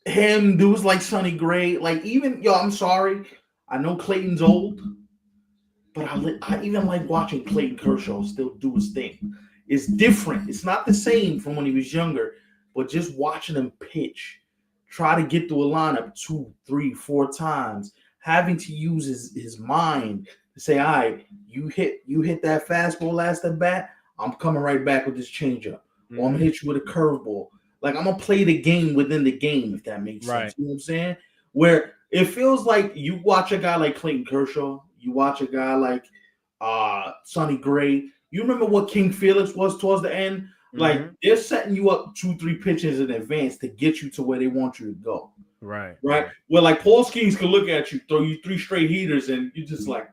him. Dudes like Sonny Gray. Like even yo, I'm sorry. I know Clayton's old, but I even like watching Clayton Kershaw still do his thing. It's different. It's not the same from when he was younger, but just watching him pitch, try to get through a lineup 2, 3, 4 times, having to use his mind to say, all right, you hit that fastball last at bat, I'm coming right back with this changeup. Or I'm gonna hit you with a curveball. Like I'm gonna play the game within the game, if that makes Right. sense. You know what I'm saying? Where it feels like you watch a guy like Clayton Kershaw, you watch a guy like Sonny Gray. You remember what King Felix was towards the end? Like they're setting you up 2, 3 pitches in advance to get you to where they want you to go. Right. Right? Where like Paul Skeens can look at you, throw you 3 straight heaters, and you just like,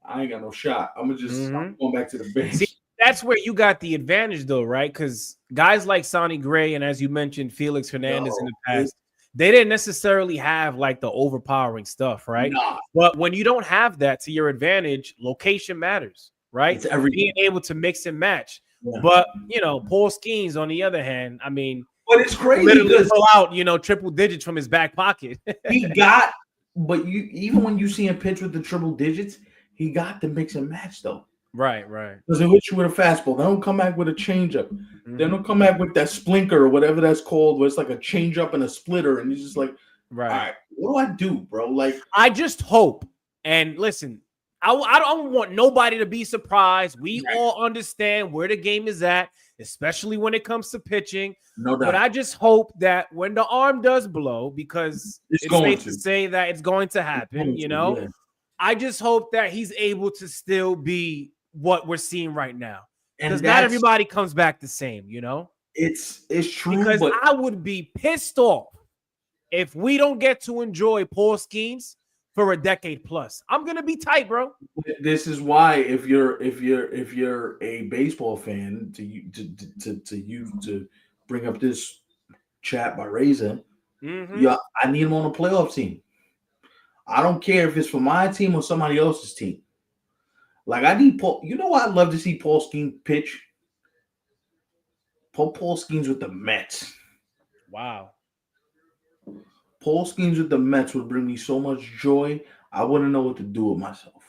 I ain't got no shot. I'm going back to the bench. See, that's where you got the advantage, though, right? Because guys like Sonny Gray and, as you mentioned, Felix Hernandez in the past, they didn't necessarily have like the overpowering stuff, right? Nah. But when you don't have that to your advantage, location matters, right? It's everything. Being able to mix and match. Yeah. But Paul Skeens, on the other hand, I mean, but it's crazy literally pull out triple digits from his back pocket. But you even when you see him pitch with the triple digits, he got the mix and match though. Right. Because they hit you with a fastball. They don't come back with a changeup. They don't come back with that splinker or whatever that's called, where it's like a changeup and a splitter, and you're just like, right. All right, what do I do, bro? Like, I just hope. And listen, I don't want nobody to be surprised. We all understand where the game is at, especially when it comes to pitching. No doubt. But I just hope that when the arm does blow, because it's safe to say that it's going to happen, I just hope that he's able to still be what we're seeing right now. Because not everybody comes back the same, It's true. Because I would be pissed off if we don't get to enjoy Paul Skeens for a decade plus. I'm gonna be tight, bro. This is why if you're a baseball fan, to bring up this chat by Razor, I need him on a playoff team. I don't care if it's for my team or somebody else's team. Like I need Paul. You know what? I'd love to see Paul Skeens pitch. Paul Skeens with the Mets. Wow. Paul Skeens with the Mets would bring me so much joy. I wouldn't know what to do with myself.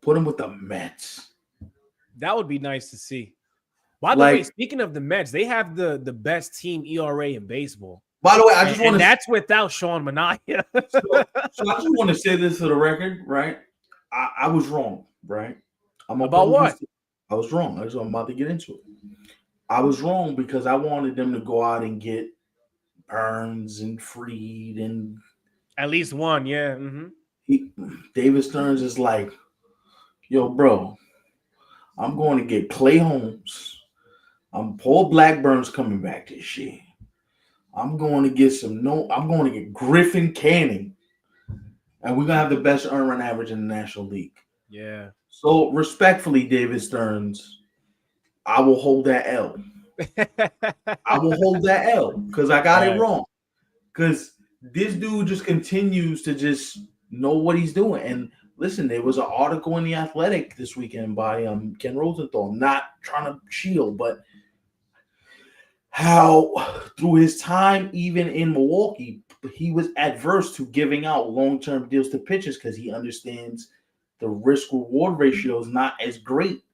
Put him with the Mets. That would be nice to see. By the way, speaking of the Mets, they have the best team ERA in baseball. By the way, I just want to. That's without Sean Manaea. so I just want to say this for the record, right? I was wrong, right? About what? I was wrong. I'm about to get into it. I was wrong because I wanted them to go out and get Burns and Freed and at least one, yeah. David Stearns is like, yo, bro, I'm going to get Clay Holmes. Paul Blackburn's coming back this year. I'm going to get Griffin Canning. And we're gonna have the best earn run average in the National League. Yeah. So respectfully, David Stearns, I will hold that L. I will hold that L because I got it wrong. Because this dude just continues to just know what he's doing. And listen, there was an article in The Athletic this weekend by Ken Rosenthal, not trying to shield, but how through his time even in Milwaukee, he was adverse to giving out long-term deals to pitchers because he understands the risk-reward ratio is not as great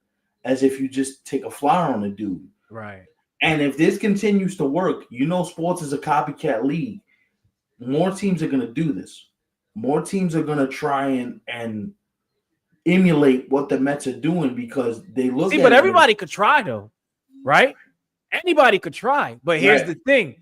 as if you just take a flyer on a dude. Right. And if this continues to work, sports is a copycat league. More teams are going to do this. More teams are going to try and emulate what the Mets are doing because they look at it. But everybody could try, though, right? Anybody could try. But here's the thing.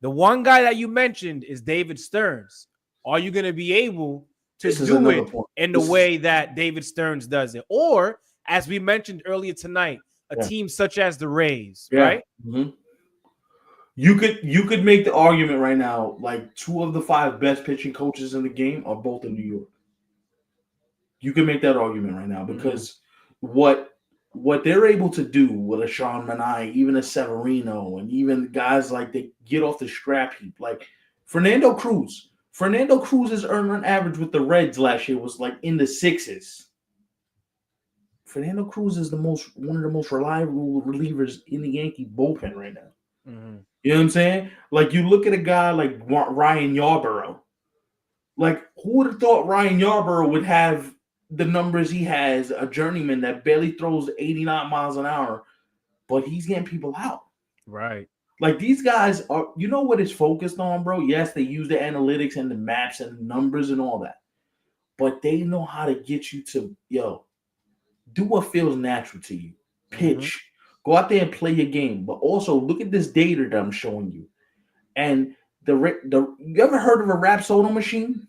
The one guy that you mentioned is David Stearns. Are you going to be able to do it in the way that David Stearns does it? Or, as we mentioned earlier tonight, a team such as the Rays, right? Mm-hmm. You could make the argument right now, like 2 of the 5 best pitching coaches in the game are both in New York. You can make that argument right now because what they're able to do with a Sean Manaea, even a Severino, and even guys like they get off the scrap heap, like Fernando Cruz. Fernando Cruz's earned run average with the Reds last year was like in the 6s. Fernando Cruz is one of the most reliable relievers in the Yankee bullpen right now. Mm-hmm. You know what I'm saying? Like you look at a guy like Ryan Yarborough. Like who would have thought Ryan Yarborough would have the numbers he has? A journeyman that barely throws 89 miles an hour, but he's getting people out. Right. Like these guys are, you know what it's focused on, bro? Yes, they use the analytics and the maps and the numbers and all that, but they know how to get you to do what feels natural to you. Pitch, go out there and play your game, but also look at this data that I'm showing you. And you ever heard of a Rapsodo machine?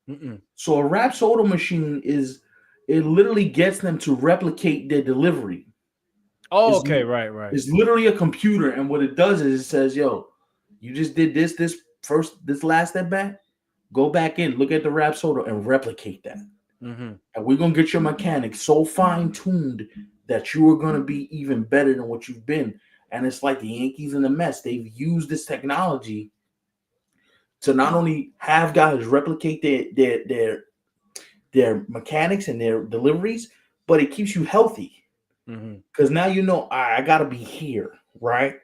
Mm-mm. So a Rapsodo machine it literally gets them to replicate their delivery. Oh, okay, right. It's literally a computer, and what it does is it says, "Yo, you just did this last at bat. Go back in, look at the Rapsodo, and replicate that. Mm-hmm. And we're gonna get your mechanics so fine tuned that you are gonna be even better than what you've been." And it's like the Yankees and the Mets; they've used this technology to not only have guys replicate their mechanics and their deliveries, but it keeps you healthy. Because now you know I gotta be here, right?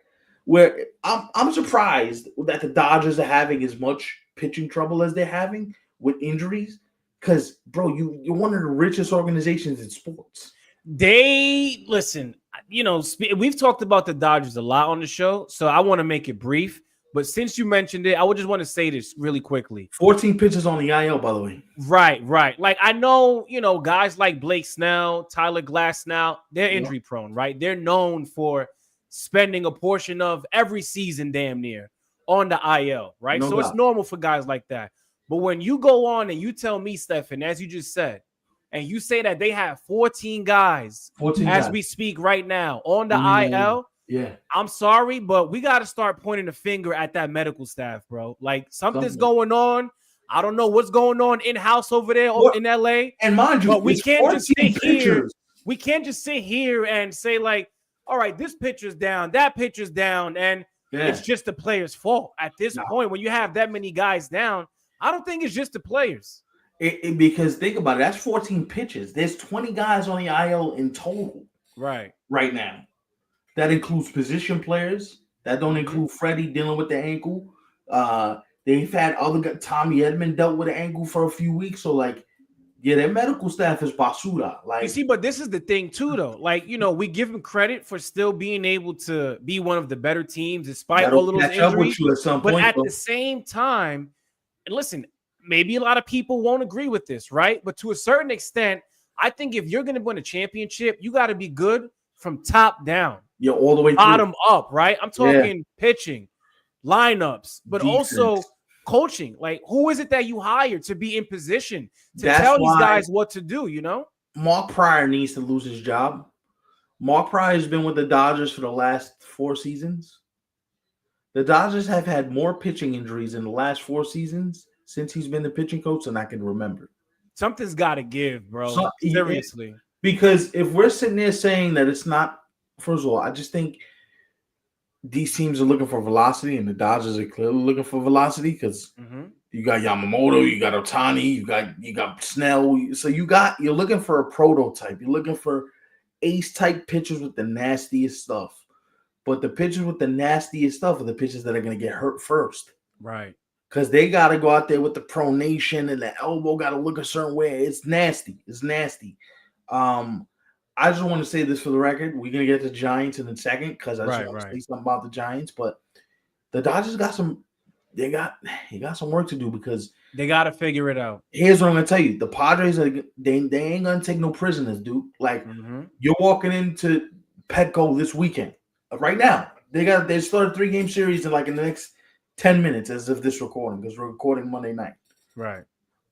Where I'm surprised that the Dodgers are having as much pitching trouble as they're having with injuries. Because bro, you're one of the richest organizations in sports. They listen. We've talked about the Dodgers a lot on the show, so I want to make it brief. But since you mentioned it, I would just want to say this really quickly. 14 pitchers on the IL, by the way. Right. Like I know, guys like Blake Snell, Tyler Glasnow, they're injury prone, right? They're known for spending a portion of every season damn near on the IL, right? So it's normal for guys like that. But when you go on and you tell me, Stefan, as you just said, and you say that they have 14 guys we speak right now on the IL, yeah, I'm sorry, but we got to start pointing the finger at that medical staff, bro. Like something's going on. I don't know what's going on in-house over there in LA. And mind you, but we can't just sit here. We can't just sit here and say like, all right, this pitcher's down, that pitcher's down, and it's just the player's fault. At this point, when you have that many guys down, I don't think it's just the players. Because think about it, that's 14 pitches. There's 20 guys on the IL in total. Right now. That includes position players. That don't include Freddie dealing with the ankle. They've had other guys. Tommy Edman dealt with an ankle for a few weeks. So, their medical staff is basura. You see, but this is the thing too, though. We give them credit for still being able to be one of the better teams despite all of those injuries. But at the same time, and listen, maybe a lot of people won't agree with this, right? But to a certain extent, I think if you're going to win a championship, you got to be good from top down. You're all the way bottom up, right? I'm talking pitching, lineups, but also coaching. Like, who is it that you hire to be in position to tell these guys what to do, Mark Pryor needs to lose his job. Mark Pryor has been with the Dodgers for the last 4 seasons. The Dodgers have had more pitching injuries in the last 4 seasons since he's been the pitching coach than I can remember. Something's got to give, bro. Seriously. Because if we're sitting there saying that it's not, first of all, I just think these teams are looking for velocity, and the Dodgers are clearly looking for velocity because you got Yamamoto, you got Ohtani, you got Snell. So you're looking for a prototype. You're looking for ace type pitchers with the nastiest stuff. But the pitchers with the nastiest stuff are the pitchers that are going to get hurt first, right? Because they got to go out there with the pronation and the elbow got to look a certain way. It's nasty. I just want to say this for the record. We're going to get to the Giants in a second because I just want to say something about the Giants. But the Dodgers got some work to do because they got to figure it out. Here's what I'm going to tell you. The Padres, they ain't going to take no prisoners, dude. You're walking into Petco this weekend. Right now, they started 3-game series in the next 10 minutes as of this recording because we're recording Monday night. Right.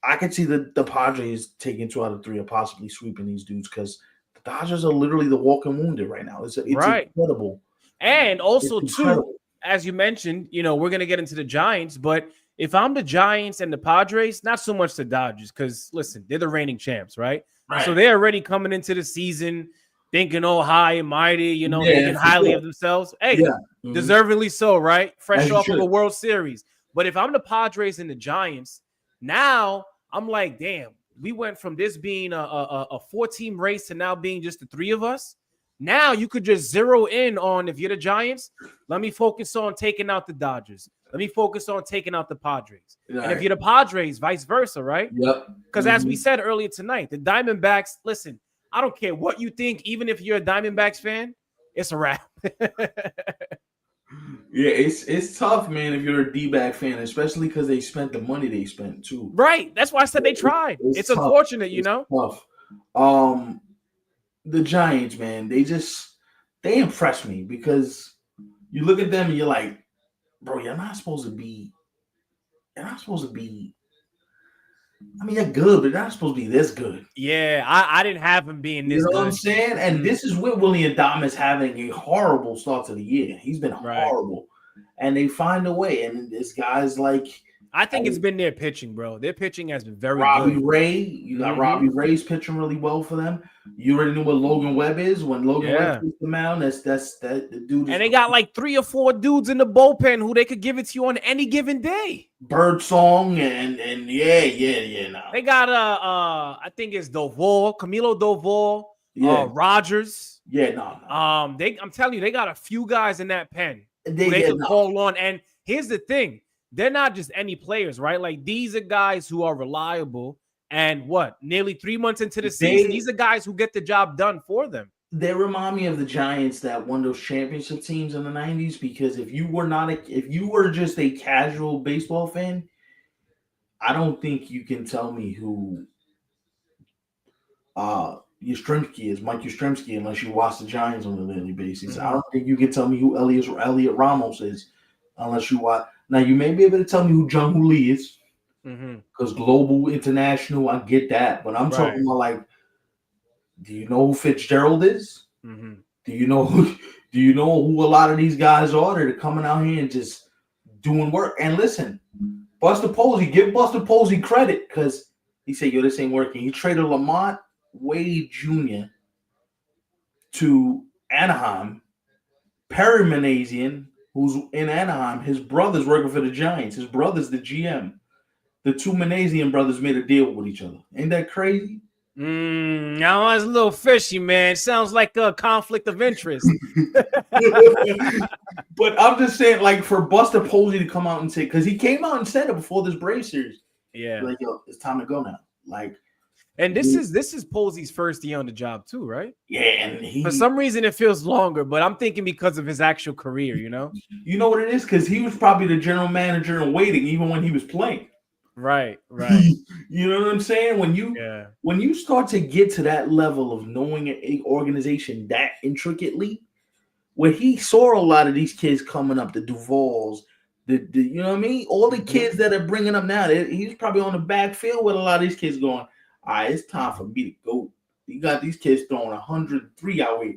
I could see the Padres taking 2 out of 3 or possibly sweeping these dudes because the Dodgers are literally the walking wounded right now. It's incredible. And also, too, as you mentioned, we're going to get into the Giants, but if I'm the Giants and the Padres, not so much the Dodgers because, listen, they're the reigning champs, right? So they're already coming into the season thinking, high and mighty, thinking highly of themselves. Hey, deservedly so, right? Fresh off of a World Series. But if I'm the Padres and the Giants, now I'm like, damn, we went from this being a 4-team race to now being just the three of us. Now you could just zero in on, if you're the Giants, let me focus on taking out the Dodgers. Let me focus on taking out the Padres. All and if right. you're the Padres, vice versa, right? Yep. Because as we said earlier tonight, the Diamondbacks, listen, I don't care what you think, even if you're a Diamondbacks fan, it's a wrap. Yeah, it's tough, man, if you're a D-back fan, especially because they spent the money they spent too. Right. That's why I said they tried. It's tough. unfortunate, you It's know? tough. The Giants, man, they impress me because you look at them and you're like, bro, you're not supposed to be. I mean, you're good, but you're not supposed to be this good. Yeah, I didn't have him being this You know good. what I'm saying? And this is with Willie Adames having a horrible start to the year. He's been horrible. And they find a way. And this guy's like, I think it's been their pitching, bro. Their pitching has been very Robbie good. Ray. You got Robbie Ray's pitching really well for them. You already know what Logan Webb is. When Logan Webb takes the mound, that's the dude. And they got like 3 or 4 dudes in the bullpen who they could give it to you on any given day. Birdsong and no. They got I think it's Camilo Doval, Rogers. Yeah, no. I'm telling you, they got a few guys in that pen they can call on. And here's the thing. They're not just any players, right? Like, these are guys who are reliable. And nearly 3 months into the season, these are guys who get the job done for them. They remind me of the Giants that won those championship teams in the 90s, because if you were just a casual baseball fan, I don't think you can tell me who Yastrzemski is, Mike Yastrzemski, unless you watch the Giants on a daily basis. I don't think you can tell me who Elliot Ramos is unless you watch. Now, you may be able to tell me who Jung Hoo Lee is, because global, international, I get that. But I'm talking about, like, do you know who Fitzgerald is? Do you know who a lot of these guys are that are coming out here and just doing work? And listen, give Buster Posey credit, because he said, yo, this ain't working. He traded Lamont Wade Jr. to Anaheim. Perry Manassian, who's in Anaheim, his brother's working for the Giants. His brother's the GM. The two Manassian brothers made a deal with each other. Ain't that crazy? Now it's a little fishy, man. Sounds like a conflict of interest. But I'm just saying, like, for Buster Posey to come out and say, because he came out and said it before this Braves series. Yeah. Like, yo, it's time to go now. Like, and this is Posey's first year on the job too, right? Yeah, and for some reason it feels longer, but I'm thinking because of his actual career, you know? You know what it is? Because he was probably the general manager in waiting even when he was playing. Right. You know what I'm saying? When you start to get to that level of knowing an organization that intricately, where he saw a lot of these kids coming up, the Duvals, the you know what I mean? All the kids that are bringing up now, he's probably on the backfield with a lot of these kids going, all right, it's time for me to go. You got these kids throwing 103 out here.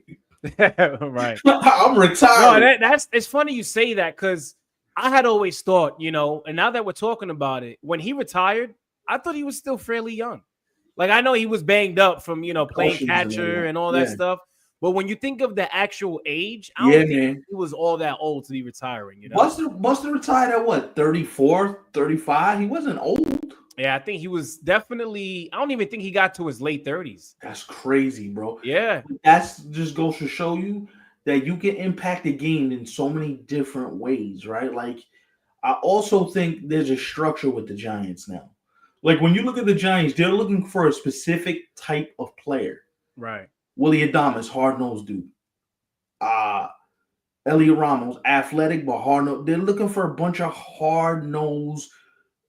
Right. I'm retired. No, it's funny you say that, because I had always thought, you know, and now that we're talking about it, when he retired, I thought he was still fairly young. Like, I know he was banged up from, you know, playing catcher and all that stuff. But when you think of the actual age, I don't think he was all that old to be retiring, you know? Buster retired at what, 34, 35? He wasn't old. Yeah, I think he was definitely, I don't even think he got to his late 30s. That's crazy, bro. Yeah. That's just goes to show you that you can impact the game in so many different ways, right? Like, I also think there's a structure with the Giants now. Like, when you look at the Giants, they're looking for a specific type of player. Right. Willie Adames, hard-nosed dude. Elliot Ramos, athletic but hard-nosed. They're looking for a bunch of hard-nosed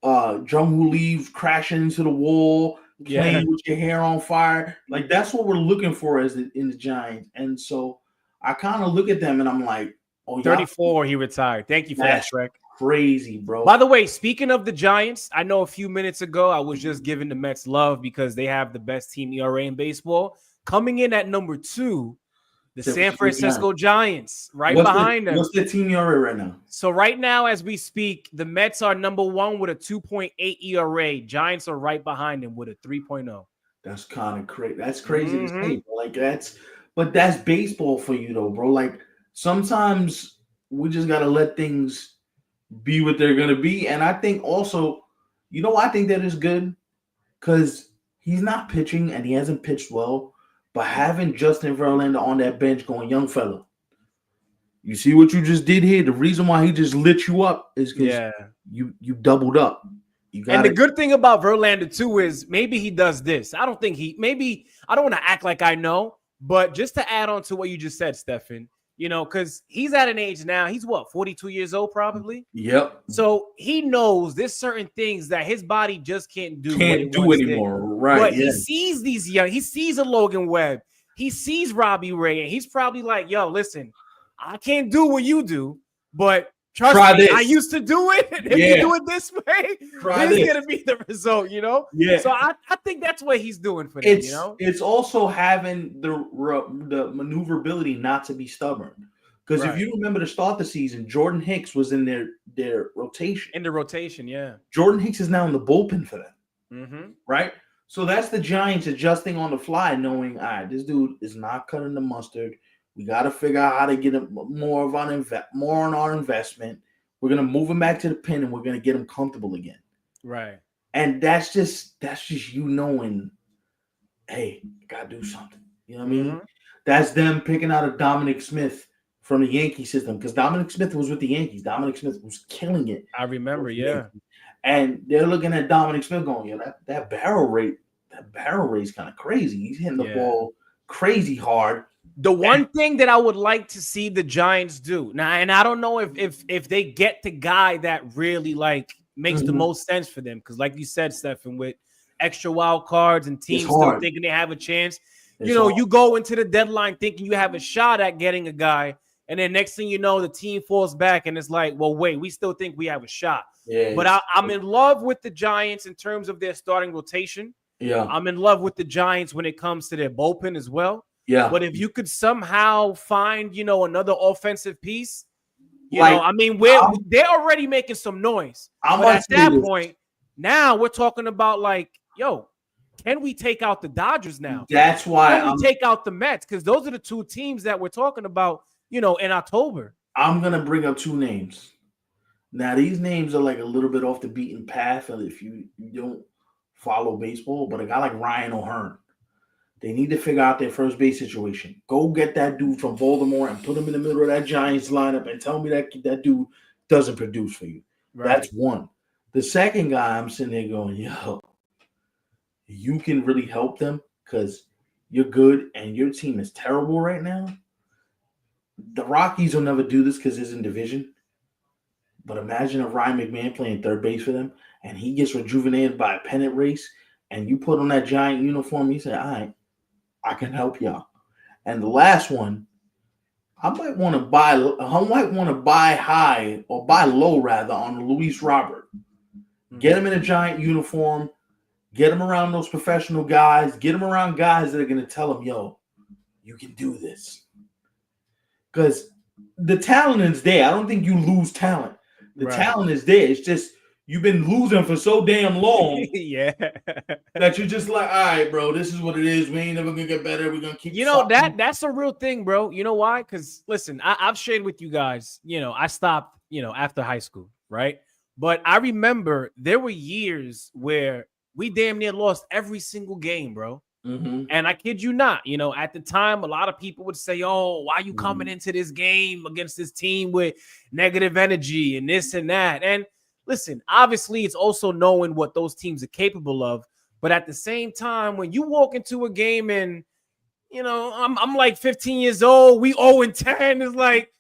Jung Hoo Lee crashing into the wall, playing with your hair on fire. Like, that's what we're looking for in the Giants. And so I kind of look at them and I'm like, oh, 34, he retired. Thank you for that, Shrek. Crazy, bro. By the way, speaking of the Giants, I know a few minutes ago I was just giving the Mets love because they have the best team ERA in baseball. Coming in at number 2, the San Francisco Giants, behind them. What's the team ERA right now? So right now, as we speak, the Mets are number 1 with a 2.8 ERA. Giants are right behind them with a 3.0. That's kind of crazy. That's crazy to say. Like, that's baseball for you, though, bro. Like, sometimes we just gotta let things be what they're gonna be. And I think also, I think that is good, because he's not pitching and he hasn't pitched well, but having Justin Verlander on that bench going, young fella, you see what you just did here? The reason why he just lit you up is because you doubled up. And the good thing about Verlander too is maybe he does this. I don't think I don't want to act like I know, but just to add on to what you just said, Stefan, because he's at an age now, he's 42 years old probably? Yep. So he knows there's certain things that his body just can't do. Anymore. Right. But he sees these he sees a Logan Webb, he sees Robbie Ray, and he's probably like, yo, listen, I can't do what you do, but trust me, this. I used to do it. If you do it this way, this is gonna be the result, Yeah. So I think that's what he's doing for them. It's also having the maneuverability not to be stubborn. Because if you remember to start the season, Jordan Hicks was in their rotation. In the rotation, yeah. Jordan Hicks is now in the bullpen for them. Mm-hmm. Right? So that's the Giants adjusting on the fly, knowing, all right, this dude is not cutting the mustard. We got to figure out how to get him more on our investment. We're going to move him back to the pen, and we're going to get him comfortable again. Right. And that's just you knowing, hey, got to do something. You know what I mean? That's them picking out a Dominic Smith from the Yankee system, because Dominic Smith was with the Yankees. Dominic Smith was killing it. I remember, yeah. And they're looking at Dominic Smith going, that barrel rate is kind of crazy. He's hitting the ball crazy hard. The one thing that I would like to see the Giants do now, and I don't know if they get the guy that really makes the most sense for them, because like you said, Stefan, with extra wild cards and teams still thinking they have a chance, you go into the deadline thinking you have a shot at getting a guy, and then next thing you know, the team falls back and it's like, well, wait, we still think we have a shot. Yeah, but I'm in love with the Giants in terms of their starting rotation. Yeah, I'm in love with the Giants when it comes to their bullpen as well. Yeah. But if you could somehow find, another offensive piece, they're already making some noise. But at that point, now we're talking about can we take out the Dodgers now? That's why can we take out the Mets? Because those are the two teams that we're talking about, in October. I'm going to bring up two names. Now, these names are a little bit off the beaten path if you don't follow baseball, but a guy like Ryan O'Hearn. They need to figure out their first base situation. Go get that dude from Baltimore and put him in the middle of that Giants lineup and tell me that dude doesn't produce for you. Right. That's one. The second guy, I'm sitting there going, yo, you can really help them because you're good and your team is terrible right now. The Rockies will never do this because it's in division. But imagine if Ryan McMahon playing third base for them and he gets rejuvenated by a pennant race and you put on that Giant uniform, you say, all right, I can help y'all. And the last one, I might want to buy high or buy low rather on Luis Robert. Get him in a Giant uniform, get him around those professional guys, get him around guys that are going to tell him, yo, you can do this. Because the talent is there. I don't think you lose talent. The talent is there. It's just you've been losing for so damn long that you're just like, all right, bro, this is what it is. We ain't never gonna get better. We're gonna keep that's a real thing, bro. You know why? Because listen, I've shared with you guys, I stopped, after high school, right? But I remember there were years where we damn near lost every single game, bro. Mm-hmm. And I kid you not, at the time, a lot of people would say, oh, why are you coming into this game against this team with negative energy and this and that? And listen, obviously, it's also knowing what those teams are capable of. But at the same time, when you walk into a game and, I'm like 15 years old, we 0-10, it's like,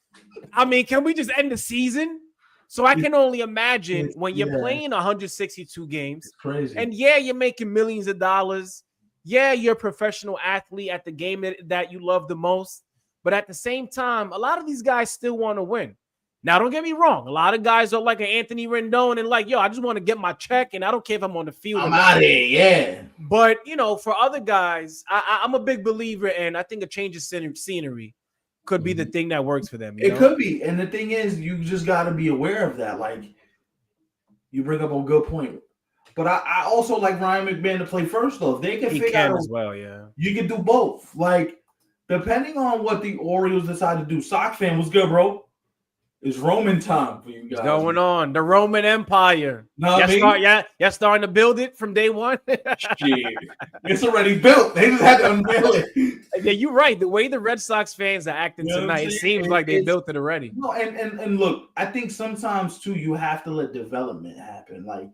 can we just end the season? So I can only imagine when you're playing 162 games. It's crazy. And you're making millions of dollars. Yeah, you're a professional athlete at the game that you love the most. But at the same time, a lot of these guys still want to win. Now, don't get me wrong. A lot of guys are like an Anthony Rendon and like, yo, I just want to get my check and I don't care if I'm on the field. I'm out of here, yeah. But, for other guys, I'm a big believer and I think a change of scenery could be the thing that works for them. It could be. And the thing is, you just got to be aware of that. Like, you bring up a good point. But I also like Ryan McMahon to play first, though. If they can figure out as well, yeah. You can do both. Like, depending on what the Orioles decide to do. Sox fan was good, bro. It's Roman time for you What's guys. going on? The Roman Empire. Know what I mean? Y'all starting to build it from day one. Shit. It's already built. They just had to unveil it. Yeah, you're right. The way the Red Sox fans are acting You know what I'm tonight, it saying? seems like they built it already. No, and look, I think sometimes too you have to let development happen. Like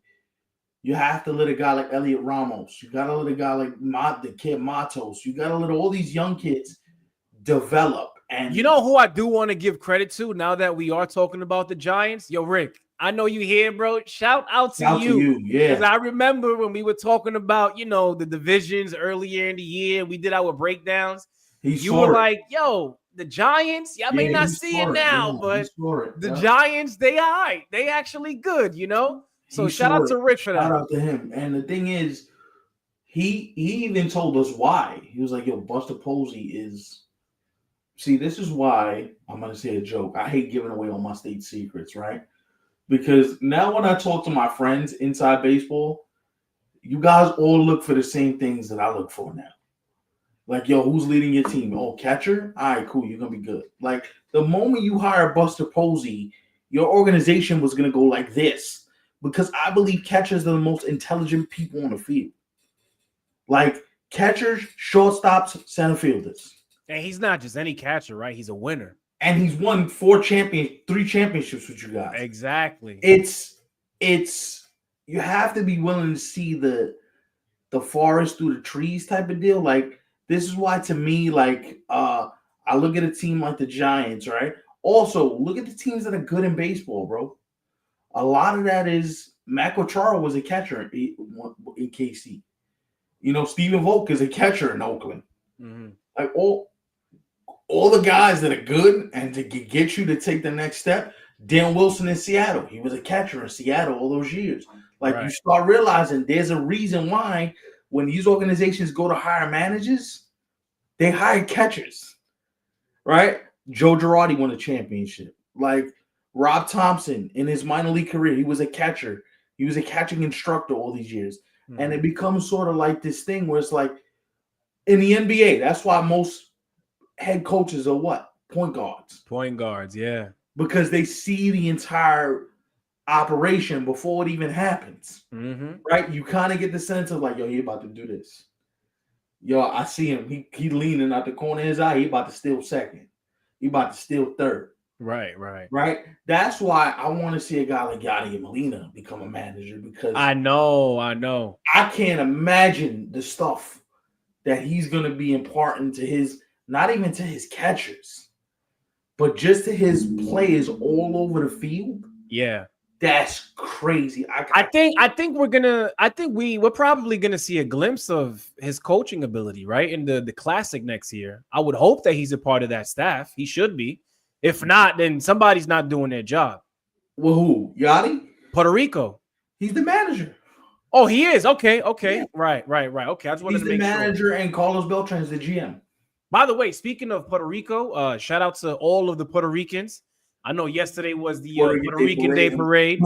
you have to let a guy like Elliot Ramos. You gotta let a guy like the kid Matos. You gotta let all these young kids develop. And you know who I do want to give credit to now that we are talking about the Giants? Yo, Rick, I know you here, bro. Shout out to you. Yeah. Because I remember when we were talking about, the divisions earlier in the year, we did our breakdowns. You were like, yo, the Giants, y'all may not see it now, but the Giants, they all right. They actually good, So shout out to Rick for that. Shout out to him. And the thing is, he even told us why. He was like, yo, Buster Posey is... See, this is why I'm going to say a joke. I hate giving away all my state secrets, right? Because now when I talk to my friends inside baseball, you guys all look for the same things that I look for now. Like, yo, who's leading your team? Oh, catcher? All right, cool. You're going to be good. Like, the moment you hire Buster Posey, your organization was going to go like this. Because I believe catchers are the most intelligent people on the field. Like, catchers, shortstops, center fielders. And he's not just any catcher, right? He's a winner. And he's won 3 championships with you guys. Exactly. It's you have to be willing to see the forest through the trees type of deal. Like, this is why, to me, like, I look at a team like the Giants, right? Also, look at the teams that are good in baseball, bro. A lot of that is Matt Quatraro was a catcher in KC. Stephen Volk is a catcher in Oakland. Mm-hmm. Like, all the guys that are good and to get you to take the next step. Dan Wilson in Seattle. He was a catcher in Seattle all those years. Like, right. You start realizing there's a reason why when these organizations go to hire managers, they hire catchers, right? Joe Girardi won a championship. Like, Rob Thompson in his minor league career, he was a catcher. He was a catching instructor all these years. Mm-hmm. And it becomes sort of like this thing where it's like in the NBA, that's why most head coaches are what? Point guards. Point guards, yeah. Because they see the entire operation before it even happens. Mm-hmm. Right? You kind of get the sense of like, yo, he about to do this. Yo, I see him. He leaning out the corner of his eye. He about to steal second. He about to steal third. Right. Right? That's why I want to see a guy like Yadier Molina become a manager, because I know. I can't imagine the stuff that he's going to be imparting to his, not even to his catchers, but just to his players all over the field. Yeah. That's crazy. I think we're probably gonna see a glimpse of his coaching ability, right? In the Classic next year. I would hope that he's a part of that staff. He should be. If not, then somebody's not doing their job. Well, who? Yachty? Puerto Rico. He's the manager. Oh, he is. Okay. Yeah. Right. Okay. I just wanted to make sure. He's the manager, and Carlos Beltran's the GM. By the way, speaking of Puerto Rico, shout out to all of the Puerto Ricans. I know yesterday was the Puerto Rican Day Parade,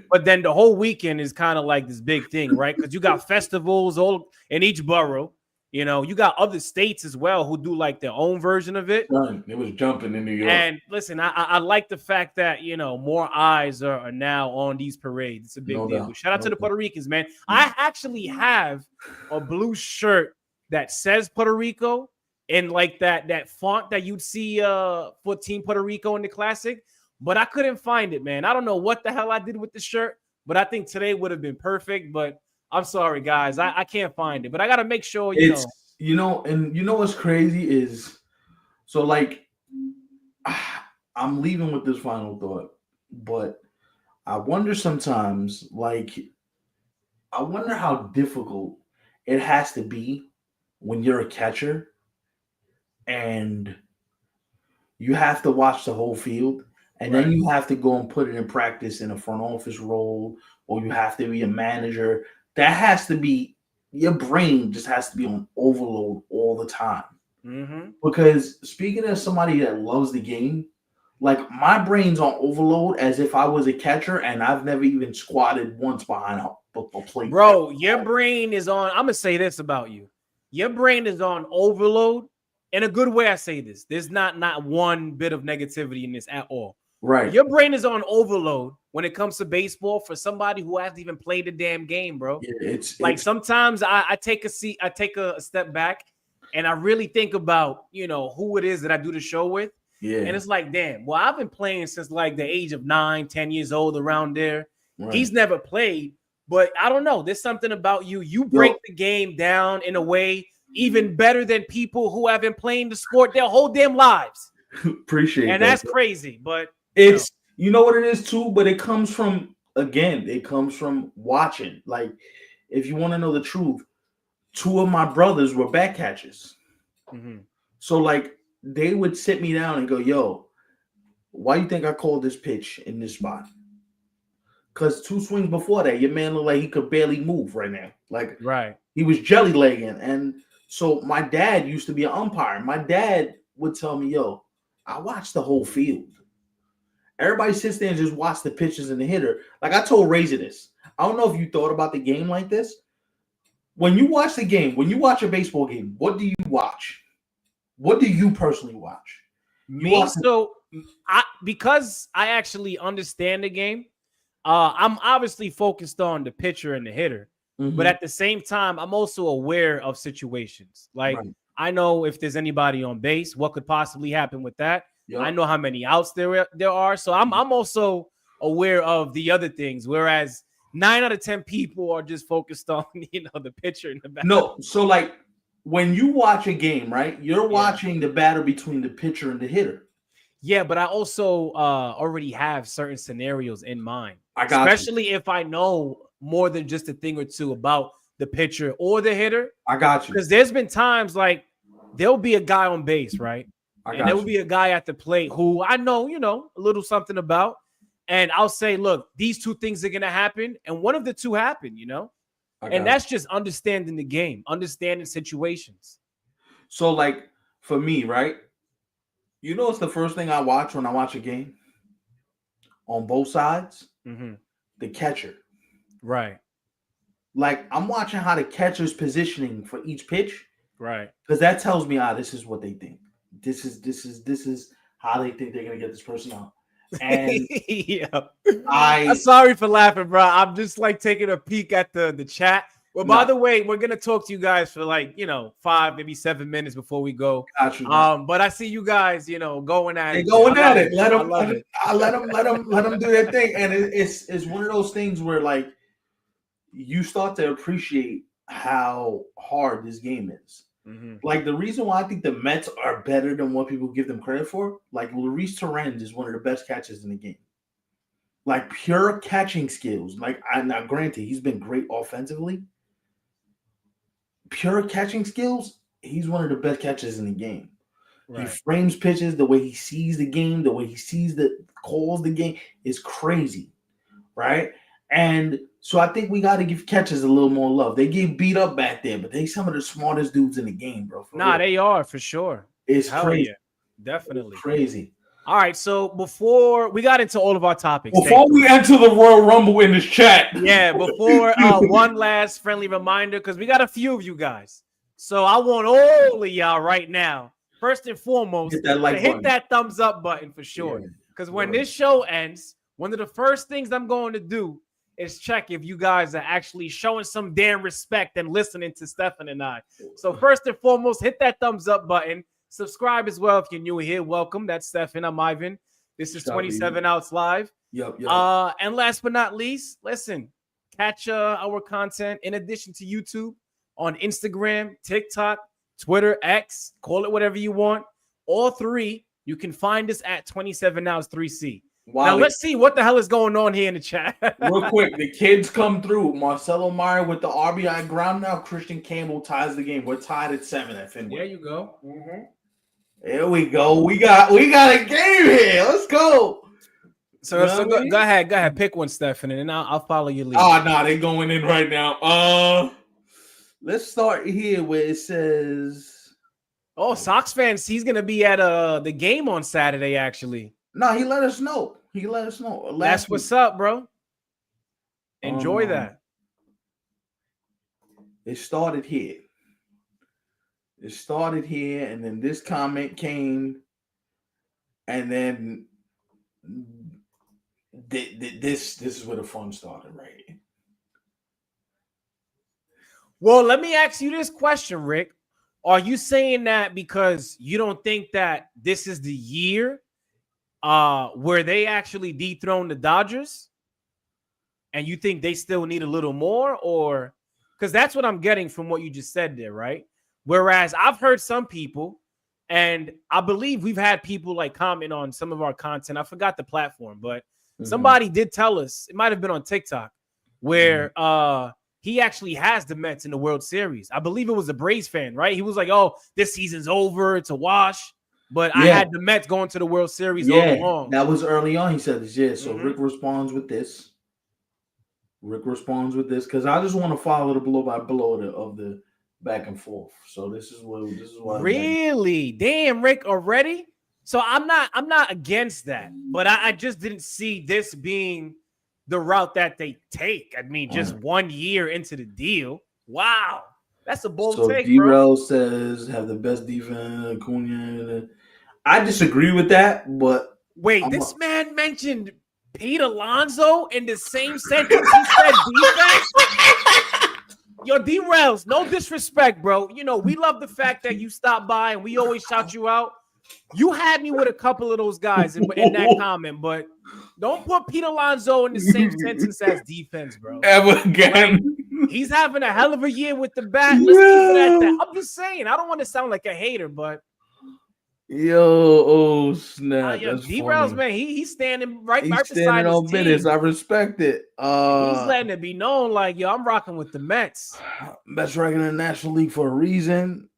but then the whole weekend is kind of like this big thing, right? Because you got festivals all in each borough. You got other states as well who do like their own version of it. It was jumping in New York. And listen, I like the fact that, more eyes are now on these parades. It's a big deal. Shout out to the Puerto Ricans, man. I actually have a blue shirt that says Puerto Rico in like that font that you'd see for Team Puerto Rico in the Classic, but I couldn't find it, man. I don't know what the hell I did with the shirt, but I think today would have been perfect. But I'm sorry, guys, I can't find it. But I got to make sure, And what's crazy is, so like, I'm leaving with this final thought, but I wonder sometimes, like, I wonder how difficult it has to be when you're a catcher and you have to watch the whole field, and then you have to go and put it in practice in a front office role, or you have to be a manager. That has to be, your brain just has to be on overload all the time. Mm-hmm. Because speaking as somebody that loves the game, like, my brain's on overload as if I was a catcher and I've never even squatted once behind a plate. Bro, your brain is on, I'm going to say this about you. Your brain is on overload. In a good way, I say this. There's not one bit of negativity in this at all. Right. Your brain is on overload when it comes to baseball for somebody who hasn't even played the damn game, bro. Yeah, Like it's sometimes I take a step back and I really think about, who it is that I do the show with. yeah, And it's like, damn, well, I've been playing since like the age of 9, 10 years old around there. right. He's never played, but I don't know. There's something about you. You break Yo, the game down in a way even better than people who have been playing the sport their whole damn lives. appreciate And that. that's crazy, but It's you know what it is too, but it comes from watching. Like, if you want to know the truth, two of my brothers were back catchers. mm-hmm. So like they would sit me down and go, yo, why you think I called this pitch in this spot? Because 2 swings before that, your man looked like he could barely move right now. Like Right. he was jelly legging. And so my dad used to be an umpire. My dad would tell me, yo, I watched the whole field. Everybody sits there and just watch the pitches and the hitter. Like I told Razor this. I don't know if you thought about the game like this. When you watch the game, when you watch a baseball game, what do you watch? What do you personally watch? Because I actually understand the game, I'm obviously focused on the pitcher and the hitter. Mm-hmm. But at the same time, I'm also aware of situations. Like Right. I know if there's anybody on base, what could possibly happen with that. Yep. I know how many outs there are. So I'm also aware of the other things. Whereas 9 out of 10 people are just focused on, the pitcher and the batter. No, so like when you watch a game, right? You're watching the battle between the pitcher and the hitter. Yeah, but I also already have certain scenarios in mind. I got especially if I know more than just a thing or two about the pitcher or the hitter. I got you. Because there's been times like there'll be a guy on base, right? And there will be a guy at the plate who I know, a little something about. And I'll say, look, these two things are going to happen. And one of the two happen, and that's just understanding the game, understanding situations. So like for me, right? It's the first thing I watch when I watch a game on both sides? Mm-hmm. The catcher. Right. Like I'm watching how the catcher's positioning for each pitch. Right. Because that tells me, this is what they think. This is how they think they're gonna get this person out. And yeah. I'm sorry for laughing, bro. I'm just like taking a peek at the chat. Well, by the way, we're gonna talk to you guys for 5, maybe 7 minutes before we go. But I see you guys, going at it. Going at it. Let them do their thing. And it's one of those things where like you start to appreciate how hard this game is. Mm-hmm. Like the reason why I think the Mets are better than what people give them credit for, like Luis Torrens is one of the best catchers in the game. Like pure catching skills. Like now granted, he's been great offensively. Pure catching skills, he's one of the best catchers in the game. Right. He frames pitches, the way he sees the game, the way he calls the game is crazy, right? And so I think we got to give catchers a little more love. They get beat up back there, but they some of the smartest dudes in the game, bro. They are for sure. It's crazy. Yeah. Definitely. It's crazy. All right, so before we got into all of our topics, before we enter the Royal Rumble in this chat, before one last friendly reminder, because we got a few of you guys, so I want all of y'all right now, first and foremost, hit that thumbs up button for sure. Because when this show ends, one of the first things I'm going to do is check if you guys are actually showing some damn respect and listening to Stefan and I. So first and foremost, hit that thumbs up button. Subscribe as well if you're new here. Welcome. That's Stefan. I'm Ivan. This is 27 Outs Live. Yep. And last but not least, listen, catch our content in addition to YouTube on Instagram, TikTok, Twitter, X, call it whatever you want. All three, you can find us at 27 Outs 3C. Now let's see what the hell is going on here in the chat. Real quick, the kids come through. Marcelo Meyer with the RBI ground. Now Christian Campbell ties the game. We're tied at 7 at Fenway. There you go. Mm-hmm. There we go. We got a game here. Let's go. So go ahead. Pick one, Stefan, and I'll follow your lead. They're going in right now. Let's start here where it says. Oh, Sox fans, he's gonna be at the game on Saturday. Actually, no, he let us know. That's what's up, bro. Enjoy that. It started here. And then this comment came, and then This is where the fun started, right? Well, let me ask you this question, Rick. Are you saying that because you don't think that this is the year where they actually dethrone the Dodgers? And you think they still need a little more? Or because that's what I'm getting from what you just said there, right? Whereas I've heard some people, and I believe we've had people like comment on some of our content. I forgot the platform, but somebody did tell us, it might have been on TikTok, where he actually has the Mets in the World Series. I believe it was a Braves fan, right? He was like, oh, this season's over, it's a wash. But I had the Mets going to the World Series all along. That was early on. He said this. Yeah. So Rick responds with this. Because I just want to follow the blow by blow of the back and forth. So this is what really damn Rick already. So I'm not against that, but I just didn't see this being the route that they take. I mean, just 1 year into the deal. Wow, that's a bold take, D-Rel says have the best defense. Acuna. I disagree with that, but wait, this man mentioned Pete Alonso in the same sentence he said defense. Yo, D-Rels, no disrespect, bro. You know, we love the fact that you stop by and we always shout you out. You had me with a couple of those guys in that comment, but don't put Pete Alonso in the same sentence as defense, bro. Ever again. Like, he's having a hell of a year with the bat. Let's keep it at that. I'm just saying, I don't want to sound like a hater, but oh snap! D-Rels, man, he's standing right beside standing his on business. I respect it. He's letting it be known, like, yo, I'm rocking with the Mets. Best record in the National League for a reason.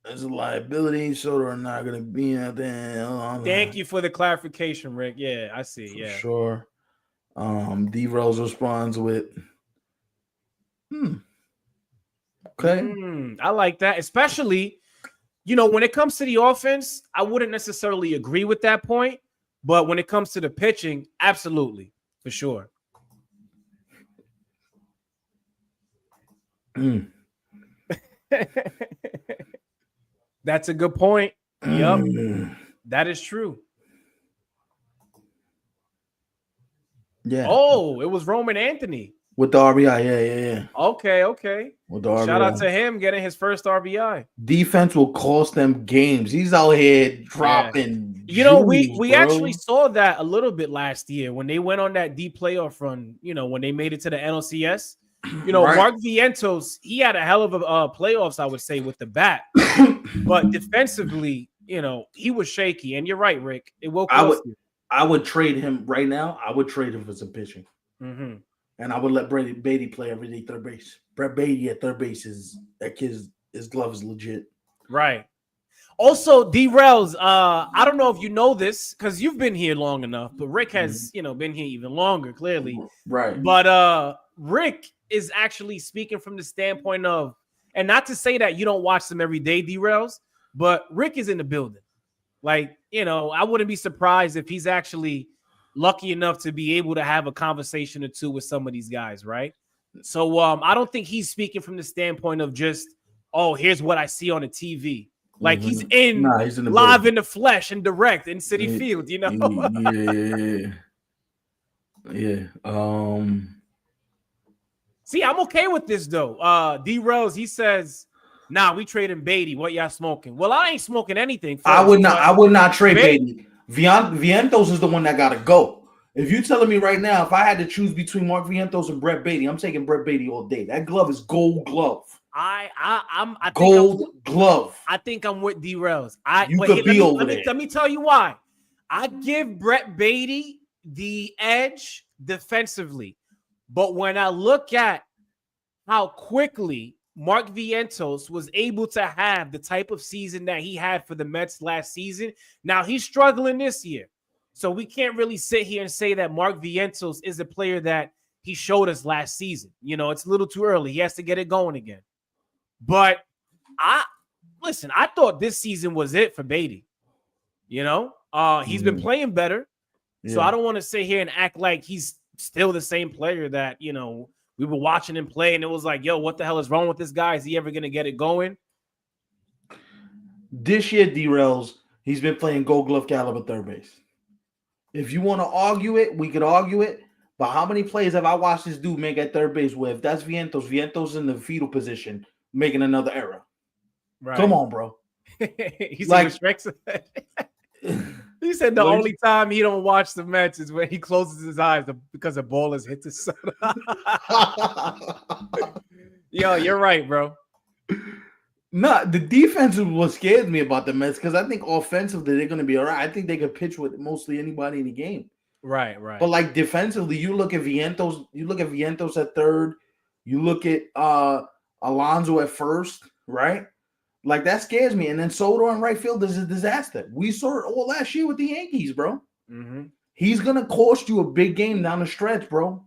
There's a liability, so they're not going to be out there. Thank you for the clarification, Rick. Yeah, I see. Yeah, sure. D-Rose responds with, okay. I like that, especially. You know, when it comes to the offense, I wouldn't necessarily agree with that point. But when it comes to the pitching, absolutely, for sure. That's a good point. Yep, that is true. Yeah. Oh, it was Roman Anthony. With the RBI, yeah. Okay. With the RBI. Shout out to him getting his first RBI. Defense will cost them games. He's out here dropping. You know, we actually saw that a little bit last year when they went on that deep playoff run. You know, when they made it to the NLCS. You know, Mark Vientos, he had a hell of a playoffs, I would say, with the bat. But defensively, you know, he was shaky. And you're right, Rick. It will cost you. I would trade him right now. I would trade him for some pitching. And I would let Brett Beatty play every day third base. Brett Beatty at third base his glove is legit. Right. Also, D-Rels, I don't know if you know this because you've been here long enough, but Rick has, been here even longer, clearly. Right. But Rick is actually speaking from the standpoint of, and not to say that you don't watch them every day, D-Rels, but Rick is in the building. Like, I wouldn't be surprised if he's actually lucky enough to be able to have a conversation or two with some of these guys, right? So I don't think he's speaking from the standpoint of just, oh, here's what I see on the TV. Like he's in live in the flesh and direct in Citi Field, Yeah. See, I'm okay with this though. D Rose, he says, nah, we trading Beatty. What y'all smoking? Well, I ain't smoking anything. I would not trade Beatty. Vientos is the one that gotta go. If you're telling me right now, if I had to choose between Mark Vientos and Brett Beatty, I'm taking Brett Beatty all day. That glove is gold glove. Glove. I think I'm with D Rose. Let me tell you why. I give Brett Beatty the edge defensively, but when I look at how quickly Mark Vientos was able to have the type of season that he had for the Mets last season, now he's struggling this year. So we can't really sit here and say that Mark Vientos is a player that he showed us last season. It's a little too early. He has to get it going again. But I thought this season was it for Beatty. He's been playing better. Yeah. So I don't want to sit here and act like he's still the same player that, we were watching him play and it was like, yo, what the hell is wrong with this guy? Is he ever going to get it going? This year, D-Rels, he's been playing gold glove caliber third base. If you want to argue it, we could argue it. But how many plays have I watched this dude make at third base where if that's Vientos in the fetal position, making another error? Right. Come on, bro. He said, he said the only time he don't watch the Mets is when he closes his eyes because a ball has hit the sun. Yo, you're right, bro. Nah, the defense is what scares me about the Mets because I think offensively they're going to be all right. I think they could pitch with mostly anybody in the game. Right. But like defensively, you look at Vientos at third, you look at Alonso at first, right? Like that scares me. And then Soto in right field is a disaster. We saw it all last year with the Yankees, bro. Mm-hmm. He's gonna cost you a big game down the stretch, bro.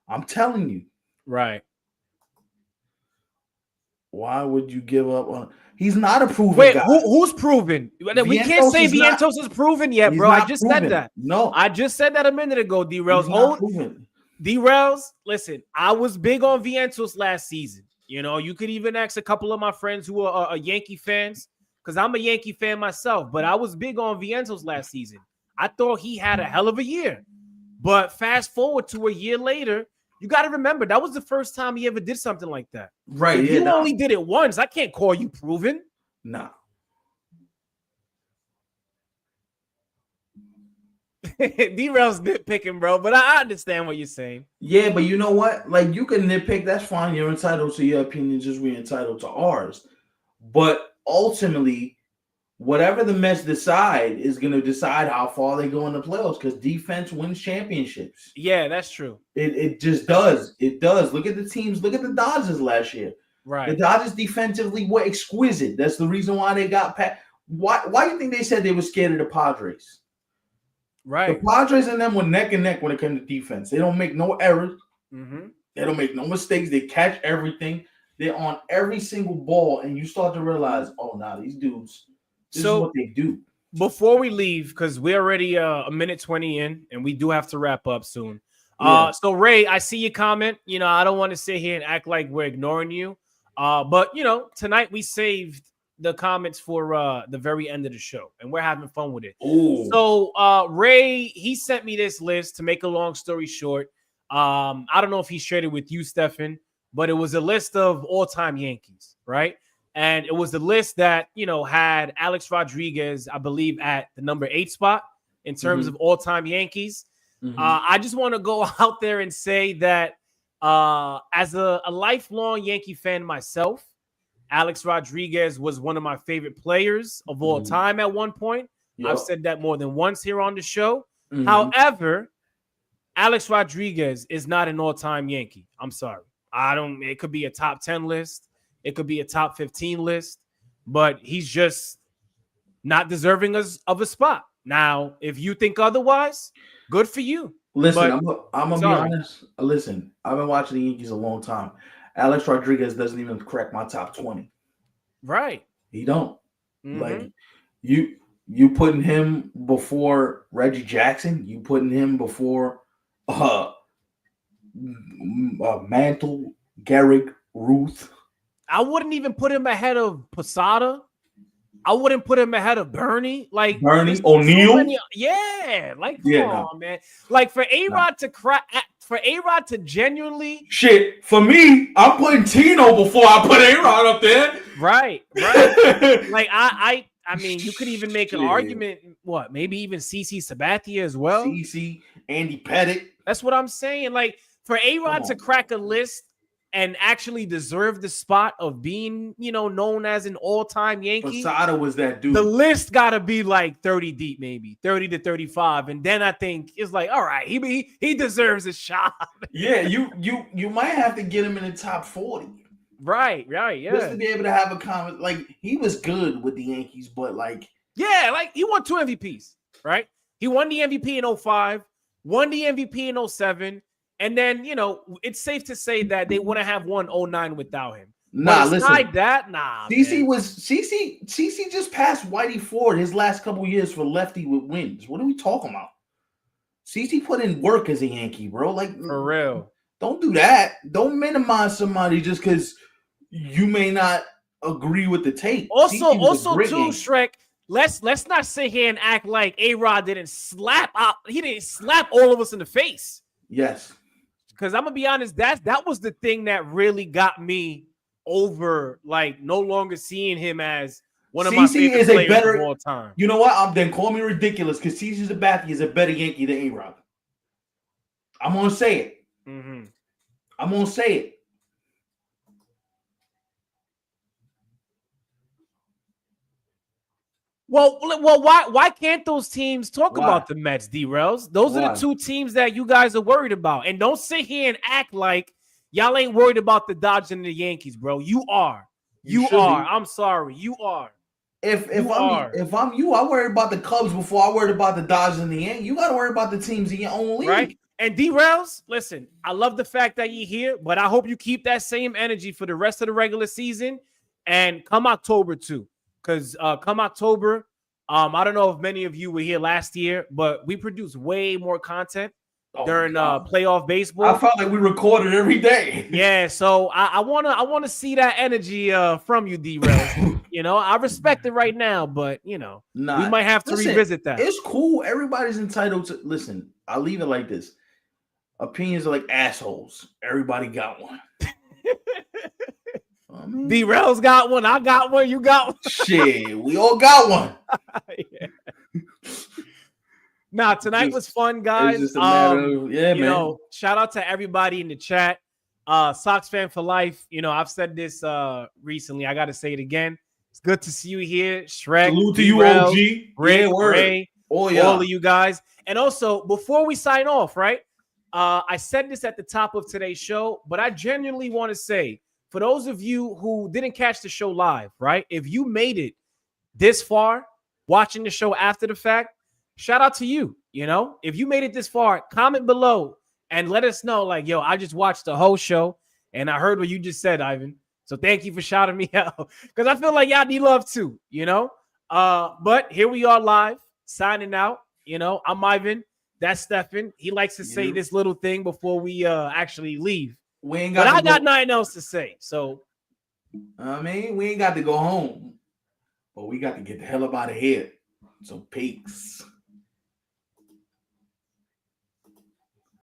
I'm telling you. Right. Why would you give up on? He's not a proven guy. Who's proven? We can't say Vientos is proven yet, bro. I just said that. No, I just said that a minute ago. D-Rails, listen, I was big on Vientos last season. You know, you could even ask a couple of my friends who are Yankee fans, because I'm a Yankee fan myself, but I was big on Vientos last season. I thought he had a hell of a year. But fast forward to a year later, you got to remember, that was the first time he ever did something like that. Right. If you only did it once, I can't call you proven. Nah. D-Rail's nitpicking, bro, but I understand what you're saying. Yeah, but you know what? Like, you can nitpick. That's fine. You're entitled to your opinion, just we're entitled to ours. But ultimately, whatever the Mets decide is going to decide how far they go in the playoffs because defense wins championships. Yeah, that's true. It just does. It does. Look at the teams. Look at the Dodgers last year. Right. The Dodgers defensively were exquisite. That's the reason why they got past. Why do you think they said they were scared of the Padres? Right. The Padres and them were neck and neck when it came to defense. They don't make no errors. Mm-hmm. They don't make no mistakes. They catch everything. They're on every single ball, and you start to realize, oh, nah, these dudes, this is what they do. Before we leave, because we're already a minute 20 in, and we do have to wrap up soon. Yeah. So, Ray, I see your comment. You know, I don't want to sit here and act like we're ignoring you. But, you know, tonight we saved the comments for the very end of the show, and we're having fun with it. Ooh. So Ray, he sent me this list. To make a long story short, I don't know if he shared it with you, Stefan, but it was a list of all-time Yankees, right? And it was the list that, you know, had Alex Rodriguez, I believe, at the number 8 spot in terms of all-time Yankees. I just want to go out there and say that as a lifelong Yankee fan myself, Alex Rodriguez was one of my favorite players of all time at one point. Yep. I've said that more than once here on the show. However, Alex Rodriguez is not an all-time Yankee. I'm sorry. It could be a top 10 list. It could be a top 15 list, but he's just not deserving of a spot. Now, if you think otherwise, good for you. Listen, I'm going to be honest. Listen, I've been watching the Yankees a long time. Alex Rodriguez doesn't even crack my top 20. Right. He don't. Like, you putting him before Reggie Jackson. You putting him before Mantle, Garrick, Ruth. I wouldn't even put him ahead of Posada. I wouldn't put him ahead of Bernie. Like Bernie O'Neill. Come on, man. Like for A-Rod to crack, for A-Rod to genuinely shit. For me, I'm putting Tino before I put A-Rod up there. Right. Like I mean, you could even make an argument. What? Maybe even CC Sabathia as well. CC, Andy Pettitte. That's what I'm saying. Like for A-Rod to crack a list and actually deserve the spot of being, you know, known as an all-time Yankee. Posada was that dude. The list got to be like 30 deep, maybe 30 to 35. And then I think it's like, all right, he deserves a shot. Yeah, you might have to get him in the top 40. Right, yeah. Just to be able to have a comment. Like, he was good with the Yankees, but like... Yeah, like, he won 2 MVPs, right? He won the MVP in 05, won the MVP in 07, and then, you know, it's safe to say that they wouldn't have won 09 without him. Nah, listen. That, nah. CC just passed Whitey Ford his last couple years for lefty with wins. What are we talking about? CC put in work as a Yankee, bro. Like, for real. Don't do that. Don't minimize somebody just because you may not agree with the tape. Also too, Shrek, let's not sit here and act like A-Rod didn't slap out. He didn't slap all of us in the face. Yes. Because I'm gonna be honest, that was the thing that really got me over, like no longer seeing him as one of my favorite players of all time. You know what? Then call me ridiculous because CC Sabathia is a better Yankee than A-Rod. I'm gonna say it. Mm-hmm. I'm gonna say it. Well, why can't those teams talk about the Mets, D-Rails? Those are the two teams that you guys are worried about. And don't sit here and act like y'all ain't worried about the Dodgers and the Yankees, bro. You are. You are. I'm sorry. You are. If I'm you, I worry about the Cubs before I worried about the Dodgers and the Yankees. You got to worry about the teams in your own league. Right? And D-Rails, listen, I love the fact that you're here, but I hope you keep that same energy for the rest of the regular season and come October too. Because come October, I don't know if many of you were here last year, but we produced way more content during playoff baseball. I felt like we recorded every day. Yeah, so I wanna see that energy from you, D-Rails. You know, I respect it right now, but we might have to revisit that. It's cool. Everybody's entitled to listen. I'll leave it like this. Opinions are like assholes. Everybody got one. D-Rails got one. I got one. You got one. Shit, we all got one. Nah, tonight was fun, guys. Man. Shout out to everybody in the chat. Sox fan for life. I've said this recently. I got to say it again. It's good to see you here, Shrek. Salute to you, OG. Rick, Ray, all of you guys. And also, before we sign off, right? I said this at the top of today's show, but I genuinely want to say, for those of you who didn't catch the show live, right? If you made it this far, watching the show after the fact, shout out to you. If you made it this far, comment below and let us know, like, yo, I just watched the whole show and I heard what you just said, Ivan. So thank you for shouting me out because I feel like y'all need love too, But here we are live, signing out. I'm Ivan. That's Stefan. He likes to say this little thing before we actually leave. I got nothing else to say. So, we ain't got to go home, but we got to get the hell up out of here. So, peace.